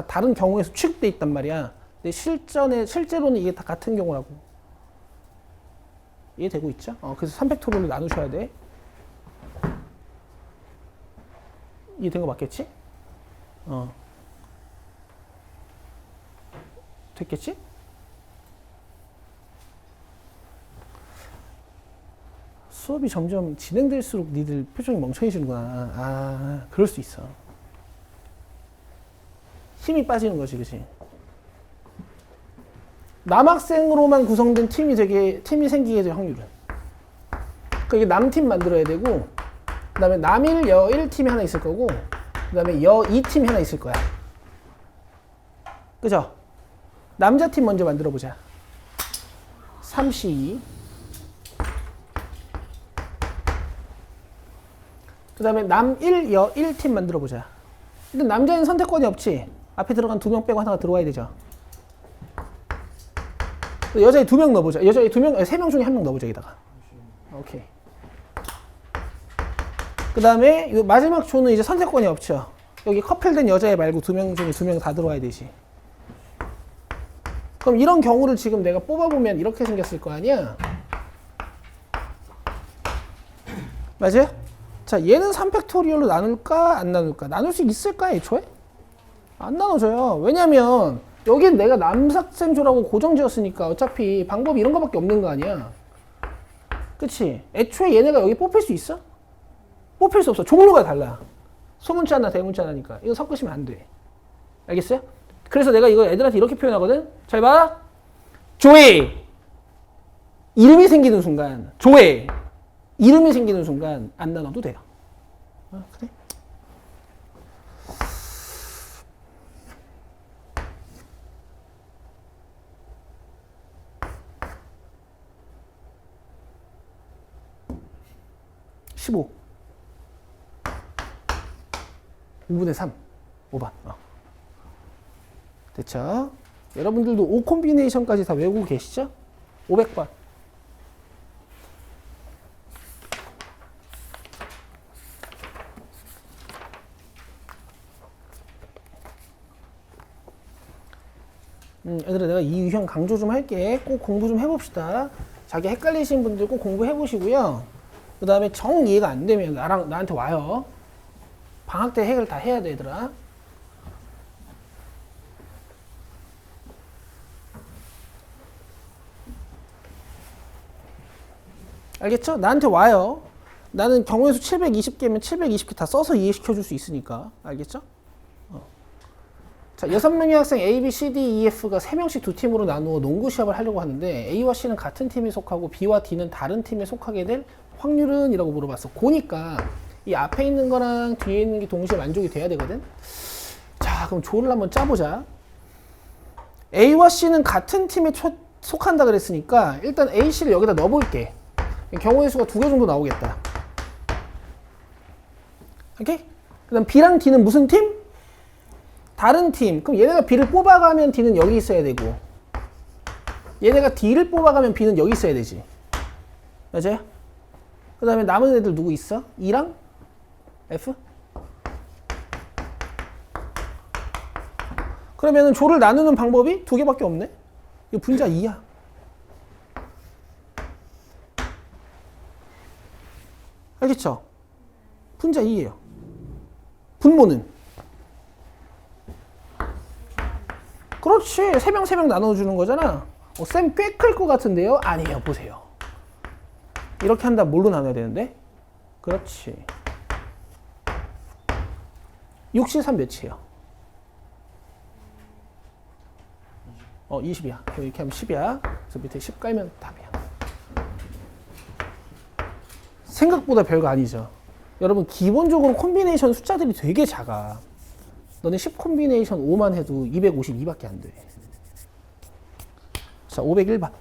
다른 경우의 수 취급돼 있단 말이야. 근데 실제로는 이게 다 같은 경우라고. 이해되고 있죠? 그래서 3팩토리얼로 나누셔야 돼. 이해된 거 맞겠지? 됐겠지? 수업이 점점 진행될수록 니들 표정이 멍청해지는구나. 아, 그럴 수 있어. 힘이 빠지는 거지, 그치? 남학생으로만 구성된 팀이 생기게 될 확률은. 그러니까 이게 남팀 만들어야 되고, 그 다음에 남일, 여일 팀이 하나 있을 거고, 그 다음에 여이 팀이 하나 있을 거야. 그죠? 남자팀 먼저 만들어 보자. 3C2. 그 다음에 남1, 여1팀 만들어 보자. 일단 남자는 선택권이 없지. 앞에 들어간 2명 빼고 하나가 들어와야 되죠. 여자애 2명 넣어보자. 여자애 3명 중에 1명 넣어보자, 여기다가. 오케이. 그 다음에 마지막 조는 이제 선택권이 없죠. 여기 커플된 여자애 말고 2명 중에 2명 다 들어와야 되지. 그럼 이런 경우를 지금 내가 뽑아보면 이렇게 생겼을 거 아니야? 맞아요? 자, 얘는 3팩토리얼로 나눌까? 안 나눌까? 나눌 수 있을까? 애초에? 안 나눠져요. 왜냐면 여긴 내가 남삭생조라고 고정 지었으니까 어차피 방법이 이런 거밖에 없는 거 아니야. 그치? 애초에 얘네가 여기 뽑힐 수 있어? 뽑힐 수 없어. 종류가 달라. 소문자나 대문자나니까. 이거 섞으시면 안 돼. 알겠어요? 그래서 내가 이거 애들한테 이렇게 표현하거든? 잘 봐. 조회. 이름이 생기는 순간. 조회. 이름이 생기는 순간 안 나눠도 돼요. 그래? (15) 5분의 3 5번. 됐죠? 여러분들도 5 콤비네이션까지 다 외우고 계시죠? 500번. 얘들아, 내가 이 유형 강조 좀 할게. 꼭 공부 좀 해봅시다. 자기 헷갈리신 분들 꼭 공부해 보시고요. 그 다음에 정 이해가 안 되면 나한테 와요. 방학 때 해결 다 해야 돼, 얘들아. 알겠죠? 나한테 와요. 나는 경우의 수 720개면 720개 다 써서 이해시켜 줄 수 있으니까. 알겠죠? 자, 6명의 학생 A, B, C, D, E, F가 3명씩 두 팀으로 나누어 농구 시합을 하려고 하는데 A와 C는 같은 팀에 속하고 B와 D는 다른 팀에 속하게 될 확률은? 이라고 물어봤어. 고니까 이 앞에 있는 거랑 뒤에 있는 게 동시에 만족이 돼야 되거든. 자, 그럼 조를 한번 짜보자. A와 C는 같은 팀에 속한다 그랬으니까 일단 A, C를 여기다 넣어볼게. 경우의 수가 2개 정도 나오겠다. 오케이? 그 다음 B랑 D는 무슨 팀? 다른 팀. 그럼 얘네가 B를 뽑아가면 D는 여기 있어야 되고, 얘네가 D를 뽑아가면 B는 여기 있어야 되지. 맞아요? 그 다음에 남은 애들 누구 있어? E랑 F? 그러면은 조를 나누는 방법이 2개밖에 없네? 이거 분자 2야. 알겠죠? 분자 2예요. 분모는? 그렇지. 3명 나눠주는 거잖아. 쌤 꽤 클 것 같은데요? 아니에요. 보세요. 이렇게 한다면 뭘로 나눠야 되는데? 그렇지. 63 몇이에요? 20이야. 이렇게 하면 10이야. 그래서 밑에 10 깔면 답이야. 생각보다 별거 아니죠. 여러분 기본적으로 콤비네이션 숫자들이 되게 작아. 너네 10 콤비네이션 5만 해도 252밖에 안 돼. 자, 501번.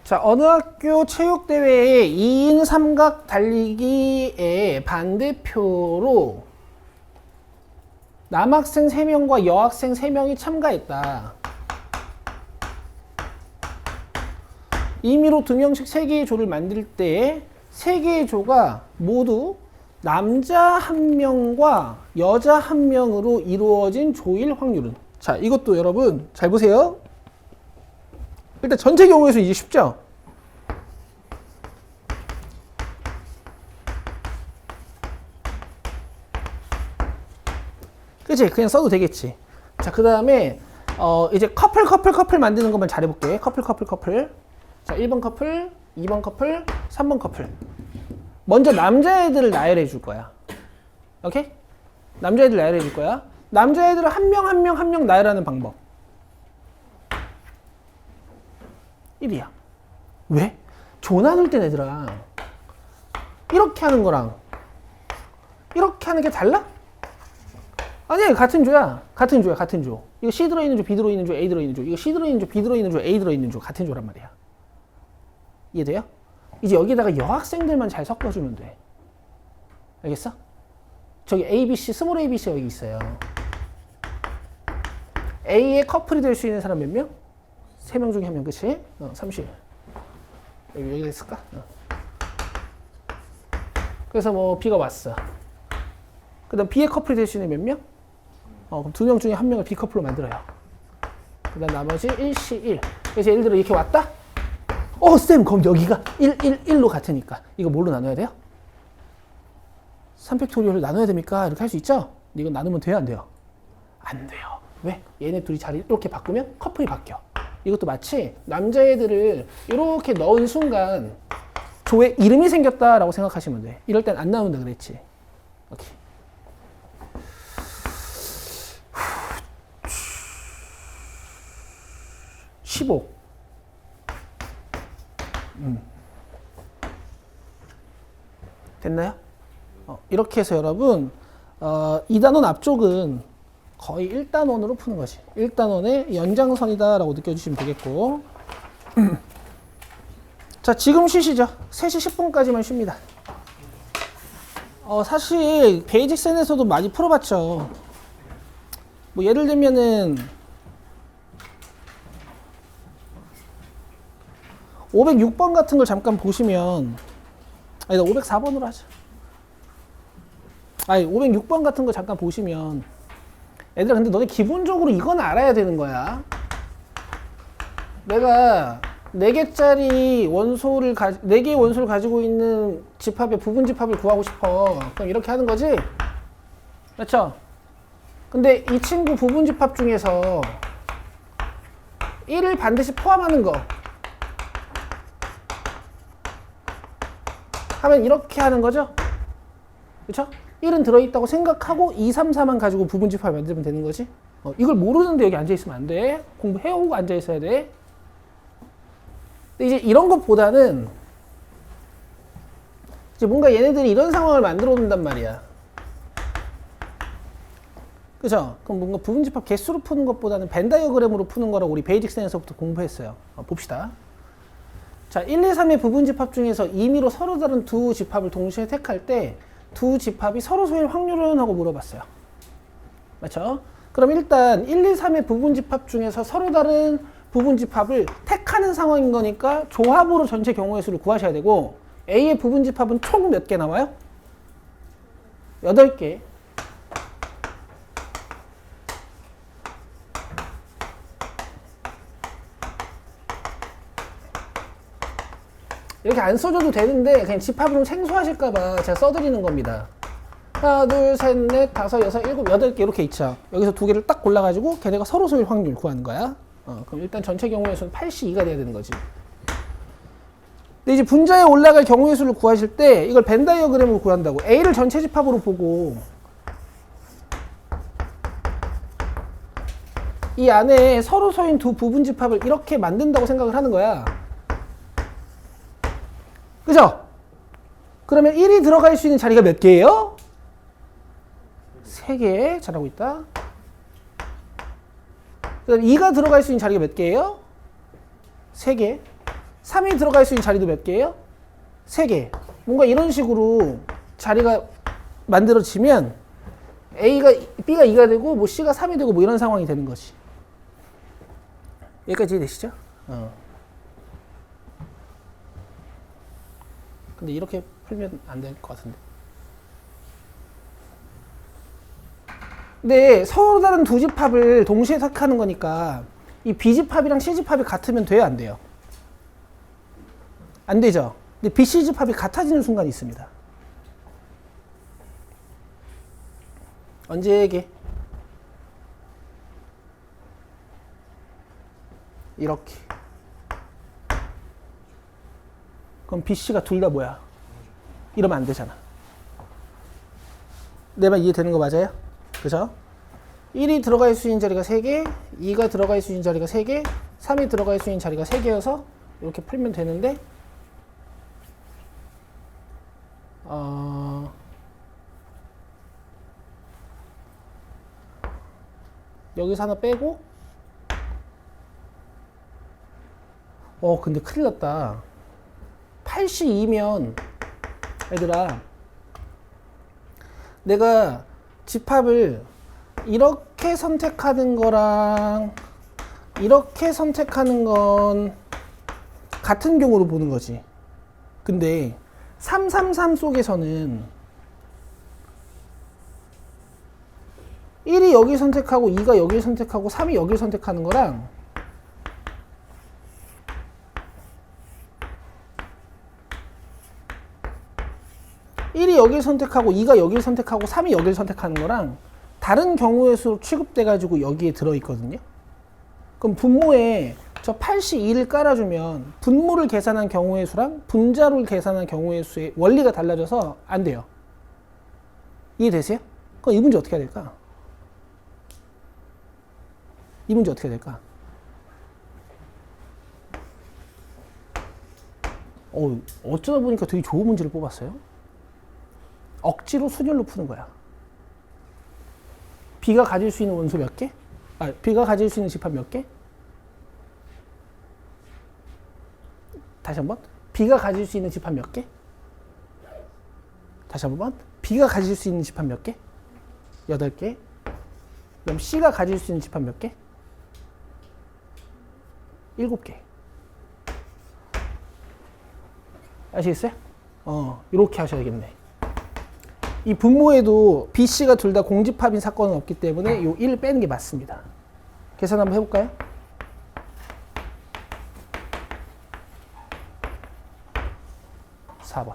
자, 어느 학교 체육대회에 2인 삼각 달리기의 반대표로 남학생 3명과 여학생 3명이 참가했다. 임의로 2명씩 3개의 조를 만들 때 3개의 조가 모두 남자 1명과 여자 1명으로 이루어진 조일 확률은? 자, 이것도 여러분 잘 보세요. 일단 전체 경우에서 이제 쉽죠? 그치? 그냥 써도 되겠지. 자, 그 다음에 이제 커플 만드는 것만 잘해볼게. 커플. 자, 1번 커플, 2번 커플, 3번 커플. 먼저 남자애들을 나열해 줄 거야. 오케이? 남자애들 나열해 줄 거야. 남자애들을 한 명 나열하는 방법. 1이야. 왜? 조 나눌 땐 얘들아 이렇게 하는 거랑 이렇게 하는 게 달라? 아니야, 같은 조야. 이거 C 들어있는 조, B 들어있는 조, A 들어있는 조. 이거 C 들어있는 조, B 들어있는 조, A 들어있는 조. 같은 조란 말이야. 이해돼요? 이제 여기다가 여학생들만 잘 섞어주면 돼. 알겠어? 저기 ABC, 스몰 ABC 여기 있어요. A의 커플이 될 수 있는 사람 몇 명? 3명 중에 1명, 그치? 30. 여기가 있을까? 그래서 뭐 B가 왔어. 그 다음 B의 커플이 될 수 있는 몇 명? 그럼 2명 중에 1명을 B 커플로 만들어요. 그 다음 나머지 1C 1. 그래서 예를 들어 이렇게 왔다? 쌤, 그럼 여기가 1로 같으니까. 이거 뭘로 나눠야 돼요? 3팩토리얼로 나눠야 됩니까? 이렇게 할 수 있죠? 이건 나누면 돼요, 안 돼요? 안 돼요. 왜? 얘네 둘이 자리 이렇게 바꾸면 커플이 바뀌어. 이것도 마치 남자애들을 이렇게 넣은 순간 조에 이름이 생겼다라고 생각하시면 돼. 이럴 땐 안 나온다 그랬지. 오케이. 15. 됐나요? 이렇게 해서 여러분 2단원 앞쪽은 거의 1단원으로 푸는 거지. 1단원의 연장선이다 라고 느껴주시면 되겠고 자, 지금 쉬시죠. 3시 10분까지만 쉽니다. 사실 베이직센에서도 많이 풀어봤죠. 뭐 예를 들면은 506번 같은 걸 잠깐 보시면, 아니다, 504번으로 하자. 506번 같은 거 잠깐 보시면, 얘들아, 근데 너네 기본적으로 이건 알아야 되는 거야. 내가 4개짜리 원소를 4개의 원소를 가지고 있는 집합의 부분 집합을 구하고 싶어. 그럼 이렇게 하는 거지? 그렇죠? 근데 이 친구 부분 집합 중에서 1을 반드시 포함하는 거 하면 이렇게 하는 거죠? 그렇죠? 1은 들어있다고 생각하고 2, 3, 4만 가지고 부분 집합을 만들면 되는 거지? 이걸 모르는데 여기 앉아있으면 안 돼. 공부해오고 앉아있어야 돼. 근데 이제 이런 것보다는 이제 뭔가 얘네들이 이런 상황을 만들어 놓는단 말이야. 그죠? 그럼 뭔가 부분 집합 개수로 푸는 것보다는 벤 다이어그램으로 푸는 거라고 우리 베이직센에서부터 공부했어요. 봅시다. 자, 1, 2, 3의 부분 집합 중에서 임의로 서로 다른 두 집합을 동시에 택할 때 두 집합이 서로 소일 확률은? 하고 물어봤어요. 맞죠? 그럼 일단 1, 2, 3의 부분 집합 중에서 서로 다른 부분 집합을 택하는 상황인 거니까 조합으로 전체 경우의 수를 구하셔야 되고, A의 부분집합은 총 몇 개 나와요? 8개. 이렇게 안 써줘도 되는데 그냥 집합을 좀 생소하실까봐 제가 써드리는 겁니다. 하나, 둘, 셋, 넷, 다섯, 여섯, 일곱, 8개 이렇게 있죠. 여기서 두 개를 딱 골라가지고 걔네가 서로 소일 확률 구하는 거야. 그럼 일단 전체 경우의 수는 82가 돼야 되는 거지. 근데 이제 분자에 올라갈 경우의 수를 구하실 때 이걸 벤 다이어그램으로 구한다고. A를 전체 집합으로 보고 이 안에 서로 소인 두 부분 집합을 이렇게 만든다고 생각을 하는 거야. 그죠? 그러면 1이 들어갈 수 있는 자리가 몇 개예요? 3개. 잘하고 있다. 그다음 2가 들어갈 수 있는 자리가 몇 개예요? 3개. 3이 들어갈 수 있는 자리도 몇 개예요? 3개. 뭔가 이런 식으로 자리가 만들어지면 B가 2가 되고 뭐 C가 3이 되고 뭐 이런 상황이 되는 거지. 여기까지 이해되시죠? 근데 이렇게 풀면 안 될 것 같은데. 근데 서로 다른 두 집합을 동시에 선택하는 거니까 이 B집합이랑 C집합이 같으면 돼요, 안 돼요? 안 되죠? 근데 BC집합이 같아지는 순간이 있습니다. 언제 얘기해? 이렇게. 그럼 BC가 둘 다 뭐야? 이러면 안 되잖아. 내 말 이해되는 거 맞아요? 그죠? 1이 들어갈 수 있는 자리가 3개, 2가 들어갈 수 있는 자리가 3개, 3이 들어갈 수 있는 자리가 3개여서 이렇게 풀면 되는데 여기서 하나 빼고 근데 큰일 났다. 82면 얘들아 내가 집합을 이렇게 선택하는 거랑 이렇게 선택하는 건 같은 경우로 보는 거지. 근데 333 속에서는 1이 여기 선택하고 2가 여기 선택하고 3이 여기 선택하는 거랑 (1이) 여기를 선택하고 2가 여기를 선택하고 3이 여기를 선택하는 거랑 다른 경우의 수로 취급돼 가지고 여기에 들어있거든요. 그럼 분모에 저 82를 깔아주면 분모를 계산한 경우의 수랑 분자를 계산한 경우의 수의 원리가 달라져서 안 돼요. 이해되세요? 그럼 이 문제 어떻게 해야 될까? 이 문제 어떻게 해야 될까? 어쩌다 보니까 되게 좋은 문제를 뽑았어요. 억지로 순열로 푸는 거야. B가 가질 수 있는 원소 몇 개? B가 가질 수 있는 집합 몇 개? 다시 한번. B가 가질 수 있는 집합 몇 개? 다시 한번. B가 가질 수 있는 집합 몇 개? 8개. 그럼 C가 가질 수 있는 집합 몇 개? 7개. 아시겠어요? 이렇게 하셔야겠네. 이 분모에도 B, C가 둘 다 공집합인 사건은 없기 때문에 요 1을 빼는 게 맞습니다. 계산 한번 해볼까요? (4번)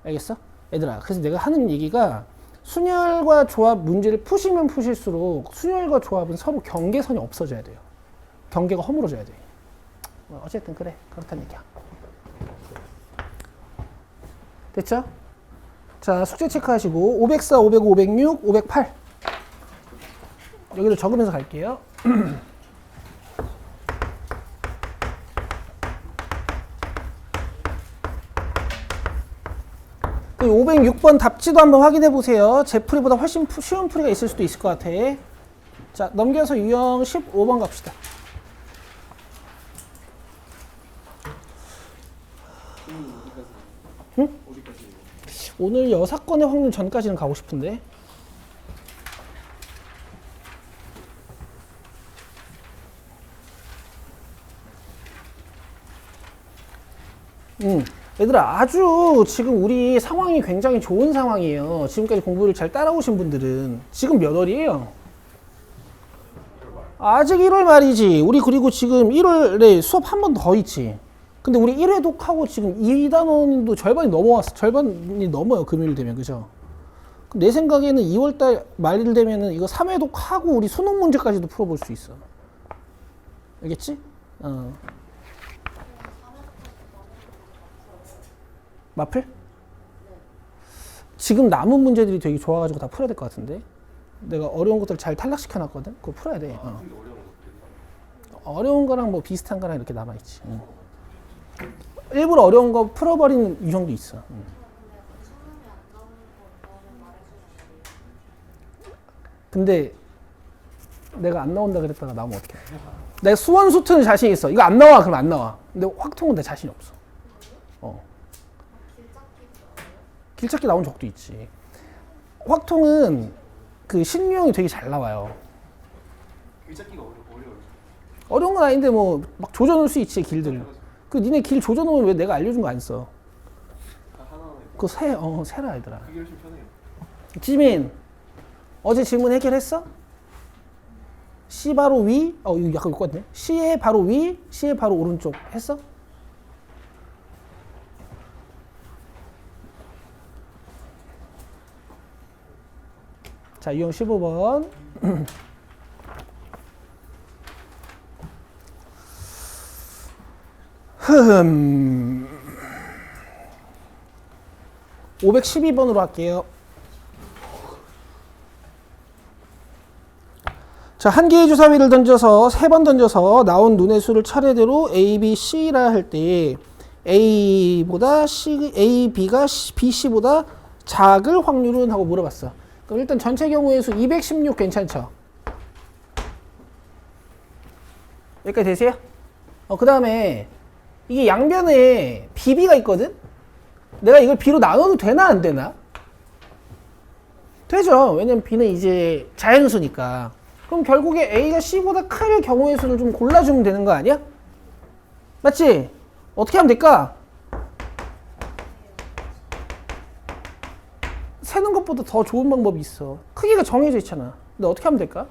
알겠어? 얘들아, 그래서 내가 하는 얘기가 순열과 조합 문제를 푸시면 푸실수록 순열과 조합은 서로 경계선이 없어져야 돼요. 경계가 허물어져야 돼. 어쨌든 그래, 그렇다는 얘기야. 됐죠? 자, 숙제 체크하시고 504, 505, 506, 508 여기를 적으면서 갈게요. 506번 답지도 한번 확인해 보세요. 제 풀이보다 훨씬 쉬운 풀이가 있을 수도 있을 것 같아. 자, 넘겨서 유형 15번 갑시다. 응? 오늘 여사건의 확률 전까지는 가고 싶은데. 얘들아, 아주 지금 우리 상황이 굉장히 좋은 상황이에요. 지금까지 공부를 잘 따라오신 분들은. 지금 몇 월이에요? 아직 1월 말이지. 우리 그리고 지금 1월에 수업 한 번 더 있지. 근데 우리 1회 독하고 지금 2단원도 절반이 넘어왔어. 절반이 넘어요. 금요일 되면. 그죠? 내 생각에는 2월달 말 되면은 이거 3회 독하고 우리 수능 문제까지도 풀어볼 수 있어. 알겠지? 마플? 지금 남은 문제들이 되게 좋아가지고 다 풀어야 될 것 같은데. 내가 어려운 것들 잘 탈락시켜놨거든. 그거 풀어야 돼. 어려운 거랑 뭐 비슷한 거랑 이렇게 남아있지. 일부러 어려운 거 풀어버리는 유형도 있어. 근데 내가 안 나온다 그랬다가 나오면 어떡해. 내가 수원 수트는 자신 있어. 이거 안 나와 그럼 안 나와. 근데 확통은 내 자신이 없어. 길찾기 나온 적도 있지. 확통은 그 신유형이 되게 잘 나와요. 길찾기가 어려워요. 어려운 건 아닌데 뭐 막 조져놓을 수 있지 길들. 그 니네 길 조져놓으면 왜 내가 알려준 거 안 써? 그거 세라 얘들아. 그게 훨씬 편해요. 지민 어제 질문 해결했어? C 바로 위? 이거 약간 똑같네. C의 바로 위, C의 바로 오른쪽 했어? 자, 유형 15번. 512번으로 할게요. 자, 한 개의 주사위를 던져서 3번 던져서 나온 눈의 수를 차례대로 A, B, C라 할 때 A보다 C, A, B가 B, C보다 작을 확률은 하고 물어봤어. 그럼 일단 전체 경우의 수 216 괜찮죠? 여기까지 되세요? 그 다음에 이게 양변에 BB가 있거든? 내가 이걸 B로 나눠도 되나 안 되나? 되죠. 왜냐면 B는 이제 자연수니까. 그럼 결국에 A가 C보다 클 경우의 수를 좀 골라주면 되는 거 아니야? 맞지? 어떻게 하면 될까? 세는 것보다 더 좋은 방법이 있어. 크기가 정해져 있잖아. 근데 어떻게 하면 될까?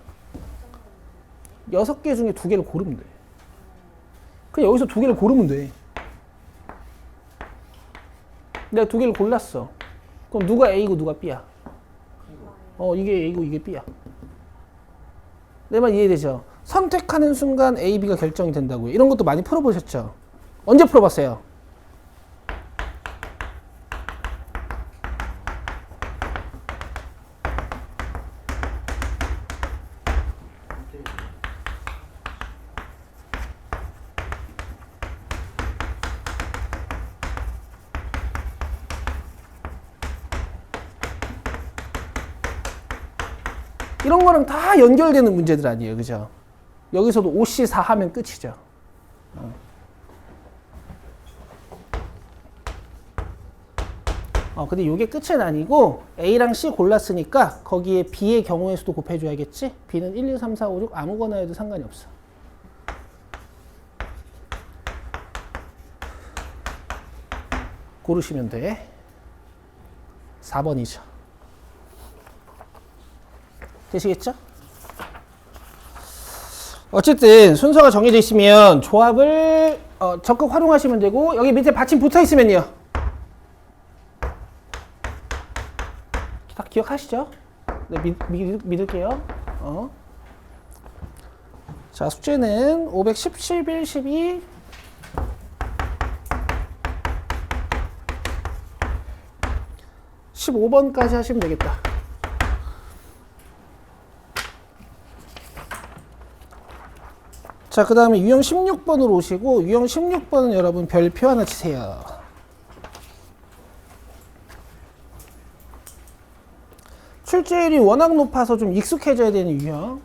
6개 중에 2개를 고르면 돼. 그냥 여기서 2개를 고르면 돼. 내가 2개를 골랐어. 그럼 누가 A고 누가 B야? 이게 A고 이게 B야. 내 말 이해되죠? 선택하는 순간 A, B가 결정이 된다고요. 이런 것도 많이 풀어보셨죠? 언제 풀어봤어요? 이런 거랑 다 연결되는 문제들 아니에요. 그죠? 여기서도 OC4 하면 끝이죠. 근데 이게 끝은 아니고 A랑 C 골랐으니까 거기에 B의 경우의 수도 곱해줘야겠지? B는 1, 2, 3, 4, 5, 6 아무거나 해도 상관이 없어. 고르시면 돼. 4번이죠. 되시겠죠? 어쨌든 순서가 정해져 있으면 조합을 적극 활용하시면 되고 여기 밑에 받침 붙어 있으면요. 다 기억하시죠? 네, 믿을게요. 자, 숙제는 510, 11, 12 15번까지 하시면 되겠다. 자, 그 다음에 유형 16번으로 오시고 유형 16번은 여러분 별표 하나 치세요. 출제율이 워낙 높아서 좀 익숙해져야 되는 유형.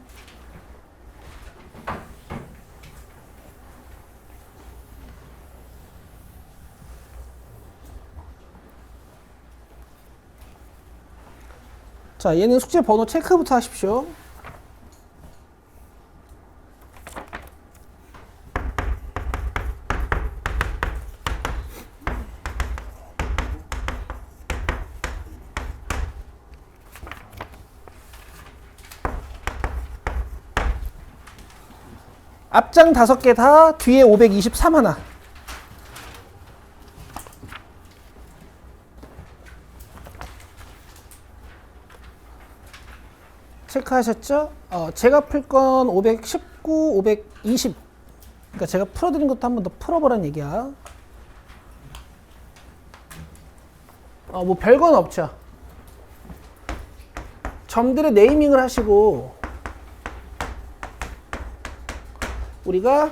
자, 얘는 숙제 번호 체크부터 하십시오. 앞장 5개 다 뒤에 523 하나. 체크하셨죠? 제가 풀 건 519, 520. 그러니까 제가 풀어드린 것도 한 번 더 풀어보란 얘기야. 뭐 별건 없죠. 점들의 네이밍을 하시고 우리가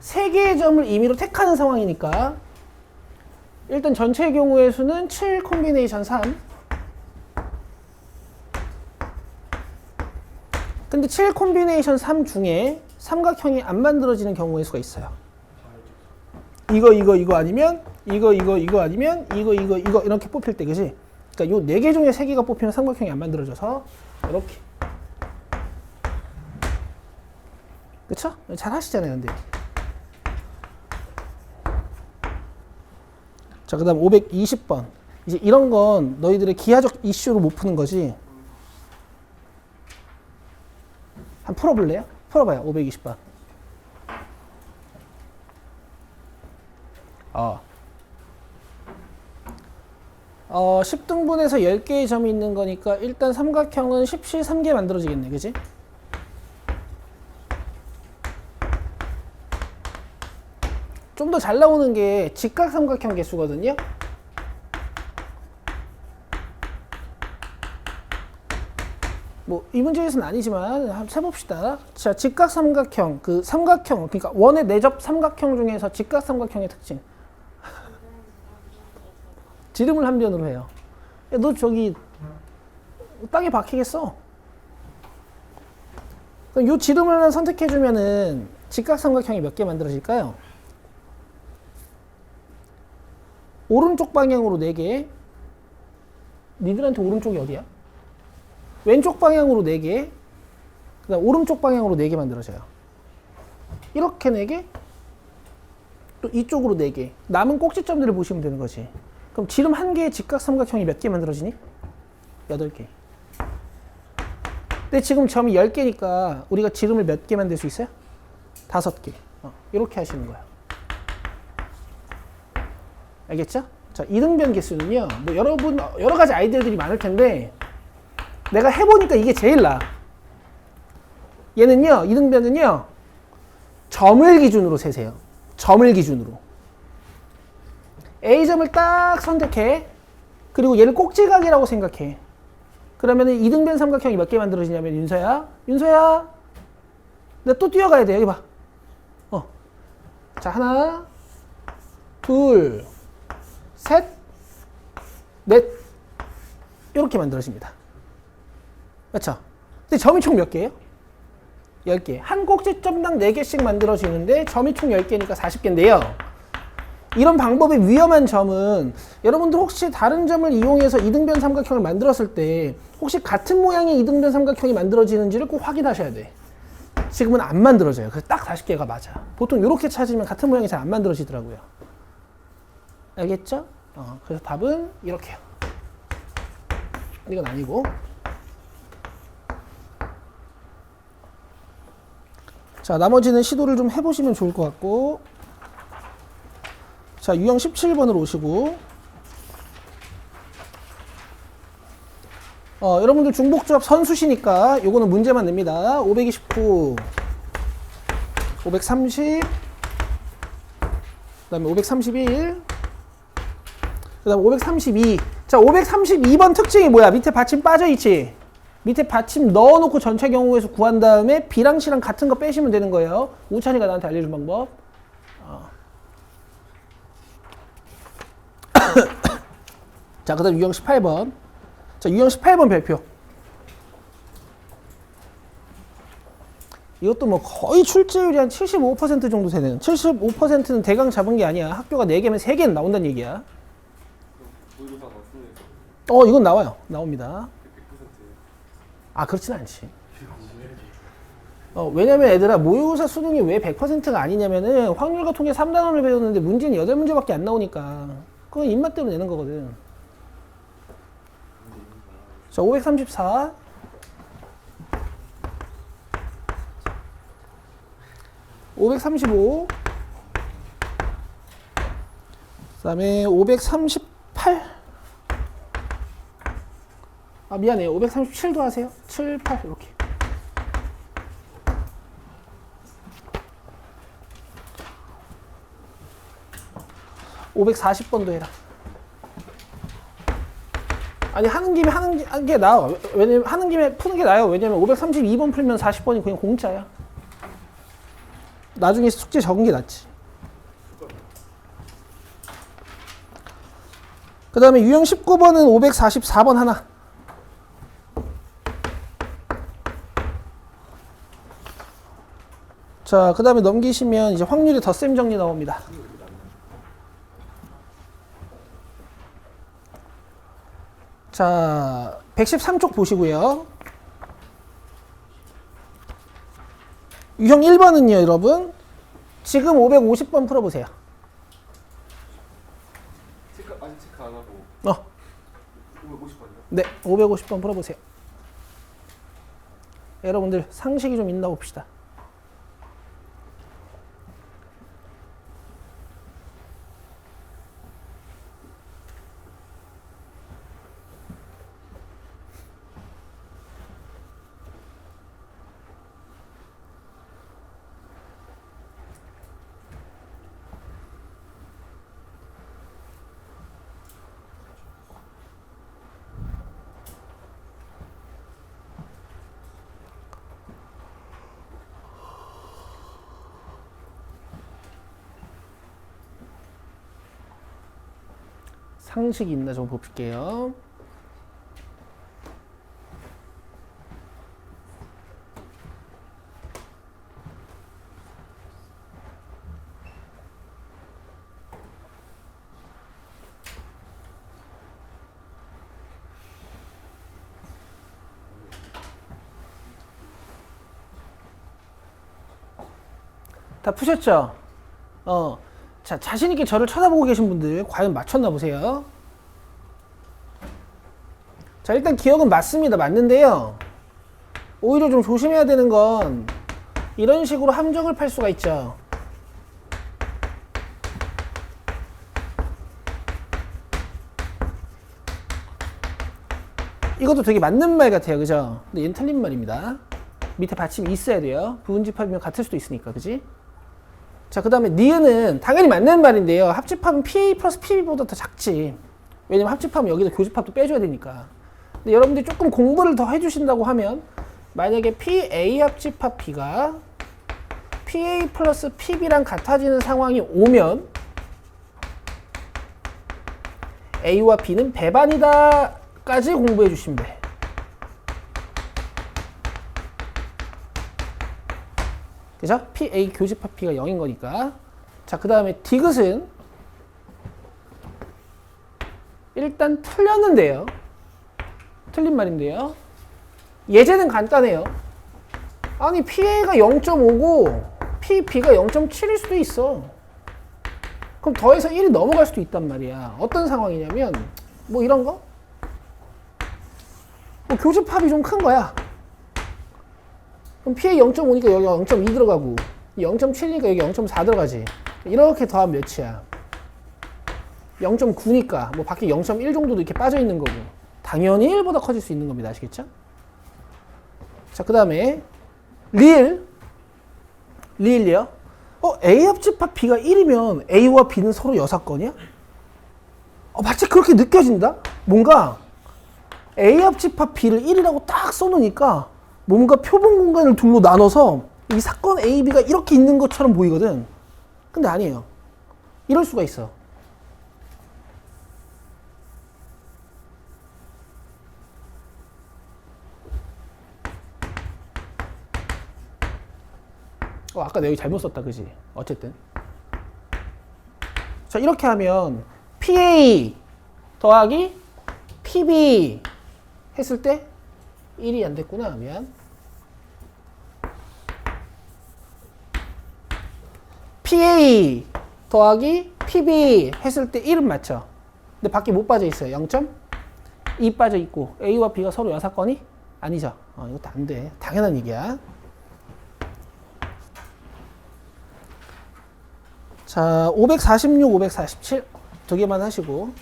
3개의 점을 임의로 택하는 상황이니까 일단 전체 경우의 수는 7 콤비네이션 3. 근데 7 콤비네이션 3 중에 삼각형이 안 만들어지는 경우의 수가 있어요. 이거 아니면 이거 아니면 이거 이렇게 뽑힐 때, 그지? 그러니까 요 4개 중에 3개가 뽑히면 삼각형이 안 만들어져서 이렇게. 그쵸? 잘 하시잖아요, 근데. 자, 그 다음 520번. 이제 이런 건 너희들의 기하적 이슈로 못 푸는 거지. 한번 풀어볼래요? 풀어봐요, 520번. 10등분해서 10개의 점이 있는 거니까 일단 삼각형은 10시 3개 만들어지겠네, 그지? 좀 더 잘 나오는 게 직각삼각형 개수거든요. 뭐 이 문제에서는 아니지만 한번 세봅시다. 자, 직각삼각형, 그 삼각형, 그러니까 원의 내접 삼각형 중에서 직각삼각형의 특징. 지름을 한 변으로 해요. 야, 너 저기 땅에 박히겠어. 그럼 요 지름을 하나 선택해주면은 직각삼각형이 몇 개 만들어질까요? 오른쪽 방향으로 4개. 니들한테 오른쪽이 어디야? 왼쪽 방향으로 4개. 그 다음 오른쪽 방향으로 4개 만들어져요. 이렇게 4개. 또 이쪽으로 4개. 남은 꼭지점들을 보시면 되는 거지. 그럼 지름 1개의 직각삼각형이 몇 개 만들어지니? 8개. 근데 지금 점이 10개니까 우리가 지름을 몇 개 만들 수 있어요? 5개. 이렇게 하시는 거예요. 알겠죠? 자, 이등변 개수는요, 뭐 여러 가지 아이디어들이 많을 텐데, 내가 해보니까 이게 제일 나아. 얘는요, 이등변은요, 점을 기준으로 세세요. 점을 기준으로. A점을 딱 선택해. 그리고 얘를 꼭지각이라고 생각해. 그러면은 이등변 삼각형이 몇 개 만들어지냐면, 윤서야, 내가 또 뛰어가야 돼. 여기 봐. 자, 하나, 둘, 셋, 넷. 이렇게 만들어집니다. 그렇죠? 근데 점이 총 몇 개예요? 10개. 한 꼭지점당 4개씩 만들어지는데 점이 총 10개니까 40개인데요. 이런 방법의 위험한 점은 여러분들 혹시 다른 점을 이용해서 이등변 삼각형을 만들었을 때 혹시 같은 모양의 이등변 삼각형이 만들어지는지를 꼭 확인하셔야 돼. 지금은 안 만들어져요. 그래서 딱 40개가 맞아. 보통 이렇게 찾으면 같은 모양이 잘 안 만들어지더라고요. 알겠죠? 그래서 답은 이렇게요. 이건 아니고. 자, 나머지는 시도를 좀 해보시면 좋을 것 같고. 자, 유형 17번으로 오시고. 여러분들 중복조합 선수시니까 요거는 문제만 냅니다. 529, 530, 그 다음에 531, 그 다음에 532. 자, 532번 특징이 뭐야? 밑에 받침 빠져있지? 밑에 받침 넣어놓고 전체 경우에서 구한 다음에 B랑 C랑 같은 거 빼시면 되는 거예요. 우찬이가 나한테 알려준 방법. 자, 그 다음 유형 18번. 자, 유형 18번 별표. 이것도 뭐 거의 출제율이 한 75% 정도 되는. 75%는 대강 잡은 게 아니야. 학교가 4개면 3개는 나온다는 얘기야. 이건 나와요. 나옵니다. 그렇진 않지. 왜냐면 애들아, 모의고사 수능이 왜 100%가 아니냐면은 확률과 통계 3단원을 배웠는데 문제는 8문제밖에 안 나오니까. 그건 입맛대로 내는 거거든. 자, 534. 535. 그 다음에 538. 아, 미안해요. 537도 하세요. 7, 8, 이렇게. (540번도) 해라. 아니, 하는 김에 하는 게 나아. 왜냐면 하는 김에 푸는 게 나아요. 왜냐면 532번 풀면 40번이 그냥 공짜야. 나중에 숙제 적은 게 낫지. 그 다음에 유형 19번은 544번 하나. 자, 그 다음에 넘기시면 이제 확률의 덧셈 정리 나옵니다. 자, 113쪽 보시고요. 유형 1번은요, 여러분. 지금 550번 풀어보세요. 아직 체크 안 하고 550번이요? 네, 550번 풀어보세요. 여러분들 상식이 좀 있나 봅시다. 상식이 있나 좀 볼게요. 다 푸셨죠? 자, 자신있게 저를 쳐다보고 계신 분들 과연 맞췄나 보세요. 자, 일단 기억은 맞습니다. 맞는데요. 오히려 좀 조심해야 되는 건 이런 식으로 함정을 팔 수가 있죠. 이것도 되게 맞는 말 같아요. 그죠? 근데 얘는 틀린 말입니다. 밑에 받침이 있어야 돼요. 부분집합이면 같을 수도 있으니까. 그지? 자, 그 다음에 니은은 당연히 맞는 말인데요. 합집합은 PA 플러스 PB보다 더 작지. 왜냐면 합집합은 여기서 교집합도 빼줘야 되니까. 근데 여러분들이 조금 공부를 더 해주신다고 하면 만약에 PA 합집합 B가 PA 플러스 PB랑 같아지는 상황이 오면 A와 B는 배반이다 까지 공부해 주시면 돼. 그죠? PA 교집합 P가 0인 거니까. 자, 그 다음에 디귿은 일단 틀렸는데요. 틀린 말인데요. 예제는 간단해요. 아니, PA가 0.5고 PB가 0.7일 수도 있어. 그럼 더해서 1이 넘어갈 수도 있단 말이야. 어떤 상황이냐면 뭐 이런 거? 뭐 교집합이 좀 큰 거야. 그럼 PA 0.5니까 여기 0.2 들어가고 0.7이니까 여기 0.4 들어가지. 이렇게 더하면 몇이야? 0.9니까 뭐 밖에 0.1 정도도 이렇게 빠져 있는 거고 당연히 1보다 커질 수 있는 겁니다. 아시겠죠? 자, 그 다음에 리을이요? A 합집합 B가 1이면 A와 B는 서로 여사건이야? 마치 그렇게 느껴진다? 뭔가 A 합집합 B를 1이라고 딱 써놓으니까 뭔가 표본 공간을 둘로 나눠서 이 사건 A, B가 이렇게 있는 것처럼 보이거든. 근데 아니에요. 이럴 수가 있어. 아까 내가 여기 잘못 썼다, 그지? 어쨌든. 자, 이렇게 하면 PA 더하기 PB 했을 때 1이 안 됐구나. 미안. PA 더하기 PB 했을 때 1은 맞죠? 근데 밖에 못 빠져 있어요. 0.2 빠져 있고 A와 B가 서로 여사건이 아니죠. 이것도 안 돼. 당연한 얘기야. 자, 546, 547 두 개만 하시고.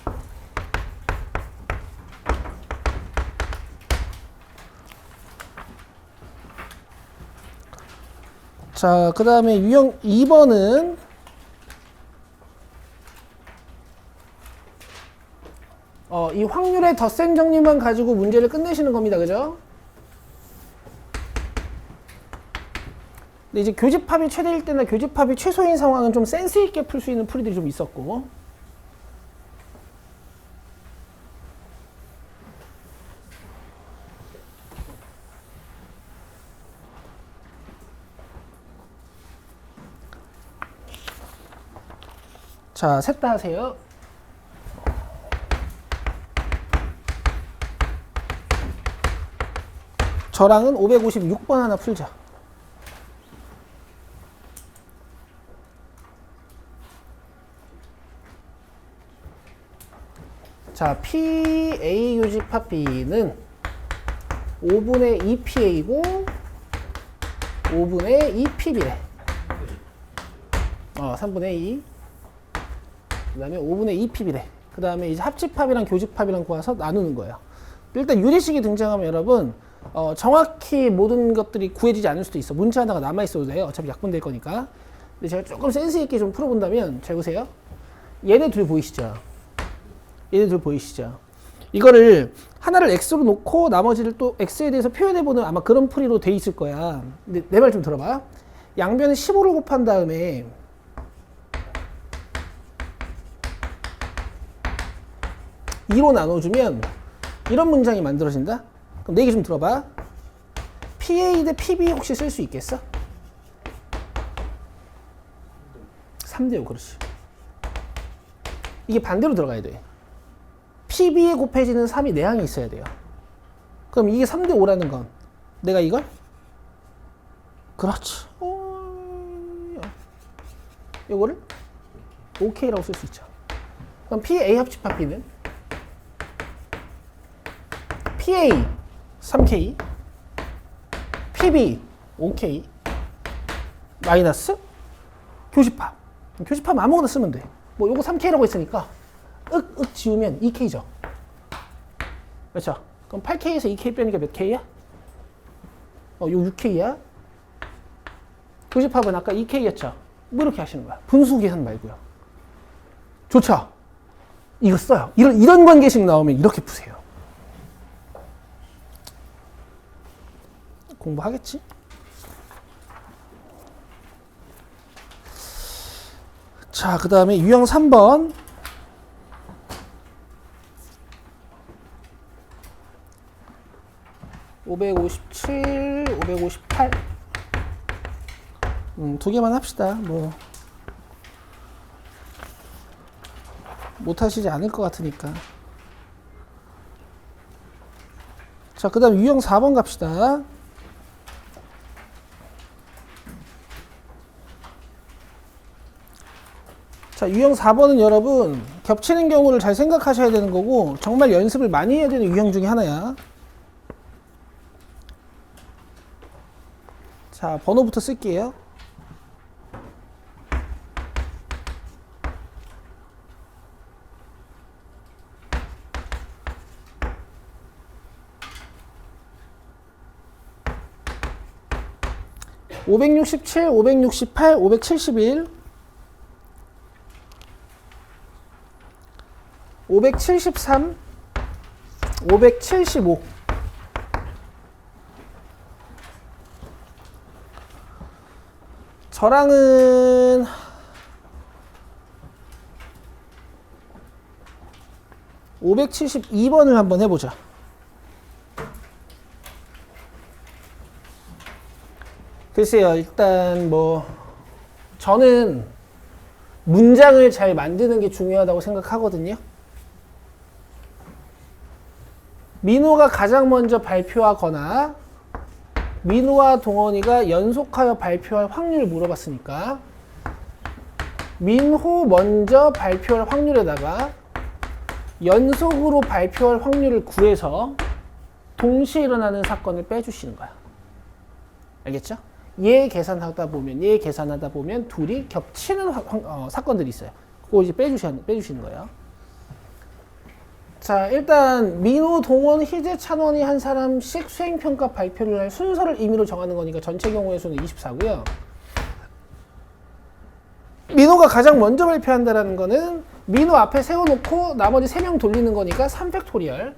자, 그 다음에 유형 2번은 이 확률의 덧셈 정리만 가지고 문제를 끝내시는 겁니다. 그죠? 근데 이제 교집합이 최대일 때나 교집합이 최소인 상황은 좀 센스 있게 풀 수 있는 풀이들이 좀 있었고. 자, 셋 다 하세요. 저랑은 556번 하나 풀자. 자, PA 교집합 B는 5분의 2PA고 5분의 2PB래. 3분의 2. 그 다음에 5분의 2PB래. 그 다음에 이제 합집합이랑 교집합이랑 구해서 나누는 거예요. 일단 유리식이 등장하면 여러분, 정확히 모든 것들이 구해지지 않을 수도 있어. 문자 하나가 남아있어도 돼요. 어차피 약분될 거니까. 근데 제가 조금 센스있게 좀 풀어본다면, 잘 보세요. 얘네 둘 보이시죠? 얘네 둘 보이시죠? 이거를 하나를 x로 놓고 나머지를 또 x에 대해서 표현해보는 아마 그런 풀이로 돼 있을 거야. 근데 내 말 좀 들어봐. 양변에 15를 곱한 다음에 2로 나눠주면 이런 문장이 만들어진다? 그럼 내 얘기 좀 들어봐. PA 대 PB 혹시 쓸 수 있겠어? 3대 5, 그렇지. 이게 반대로 들어가야 돼. PB에 곱해지는 3이 내항에 있어야 돼요. 그럼 이게 3대 5라는 건 내가 이걸? 그렇지. 이거를 OK라고 쓸 수 있죠. 그럼 PA 합집합 B는 PA 3K PB 5K 마이너스 교집합. 교집합 아무거나 쓰면 돼. 뭐 요거 3K라고 했으니까 윽 지우면 2K죠. 그렇죠? 그럼 8K에서 2K 빼니까 몇 K야? 요 6K야. 교집합은 아까 2K였죠? 뭐 이렇게 하시는 거야. 분수 계산 말고요. 좋죠? 이거 써요. 이런 관계식 나오면 이렇게 푸세요. 공부하겠지? 자, 그 다음에 유형 3번. (557) (558) 두 개만 합시다. 뭐 못하시지 않을 것 같으니까. 자, 그 다음 유형 4번 갑시다. 자, 유형 4번은 여러분 겹치는 경우를 잘 생각하셔야 되는 거고 정말 연습을 많이 해야 되는 유형 중에 하나야. 자, 번호부터 쓸게요. (567) (568) (571) 573 575 저랑은 572번을 한번 해보자. 글쎄요, 일단 뭐 저는 문장을 잘 만드는 게 중요하다고 생각하거든요. 민호가 가장 먼저 발표하거나 민호와 동원이가 연속하여 발표할 확률을 물어봤으니까 민호 먼저 발표할 확률에다가 연속으로 발표할 확률을 구해서 동시에 일어나는 사건을 빼주시는 거야. 알겠죠? 얘 계산하다 보면 둘이 겹치는 사건들이 있어요. 그거 이제 빼주시는 거예요. 자, 일단 민호, 동원, 희재, 찬원이 한 사람씩 수행평가 발표를 할 순서를 임의로 정하는 거니까 전체 경우의 수는 24고요. 민호가 가장 먼저 발표한다라는 거는 민호 앞에 세워놓고 나머지 3명 돌리는 거니까 3팩토리얼.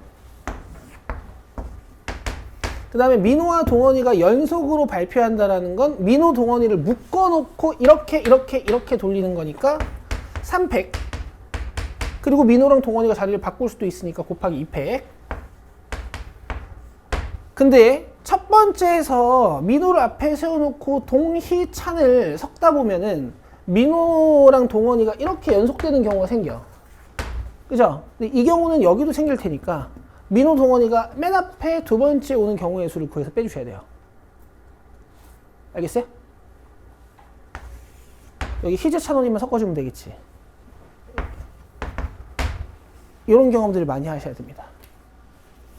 그 다음에 민호와 동원이가 연속으로 발표한다라는 건 민호, 동원이를 묶어놓고 이렇게 돌리는 거니까 3팩. 그리고 민호랑 동원이가 자리를 바꿀 수도 있으니까 곱하기 2팩. 근데 첫 번째에서 민호를 앞에 세워놓고 동희, 찬을 섞다 보면은 민호랑 동원이가 이렇게 연속되는 경우가 생겨. 그죠? 근데 이 경우는 여기도 생길 테니까 민호, 동원이가 맨 앞에 두 번째 오는 경우의 수를 구해서 빼주셔야 돼요. 알겠어요? 여기 희재, 찬원이만 섞어주면 되겠지. 이런 경험들을 많이 하셔야 됩니다.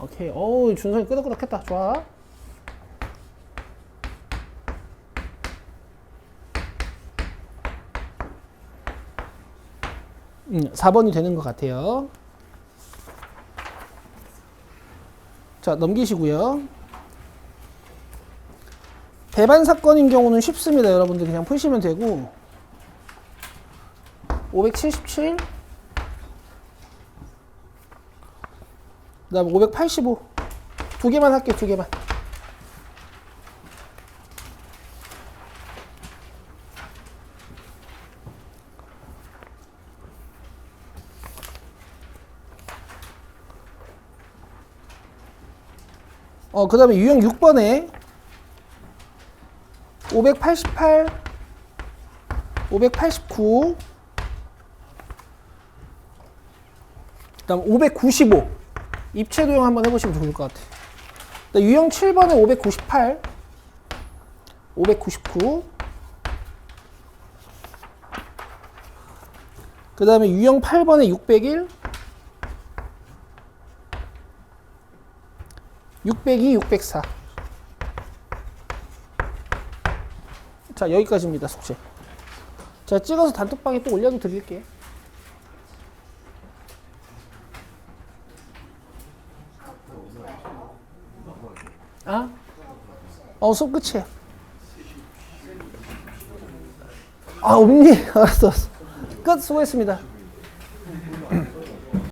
오케이. 어우, 준성이 끄덕끄덕했다. 좋아. 음, 4번이 되는 것 같아요. 자, 넘기시고요. 배반 사건인 경우는 쉽습니다. 여러분들 그냥 푸시면 되고 577 그 다음에 585 두 개만 할게요. 두 개만. 그 다음에 유형 6번에 588 589 그 다음 595 입체 도형 한번 해보시면 좋을 것 같아요. 유형 7번에 598 599 그 다음에 유형 8번에 601 602, 604. 자, 여기까지입니다. 숙제. 자, 찍어서 단톡방에 또 올려도 드릴게요. 아? 수업 끝이에요. 아, 없니? 알았어. 끝. 수고했습니다.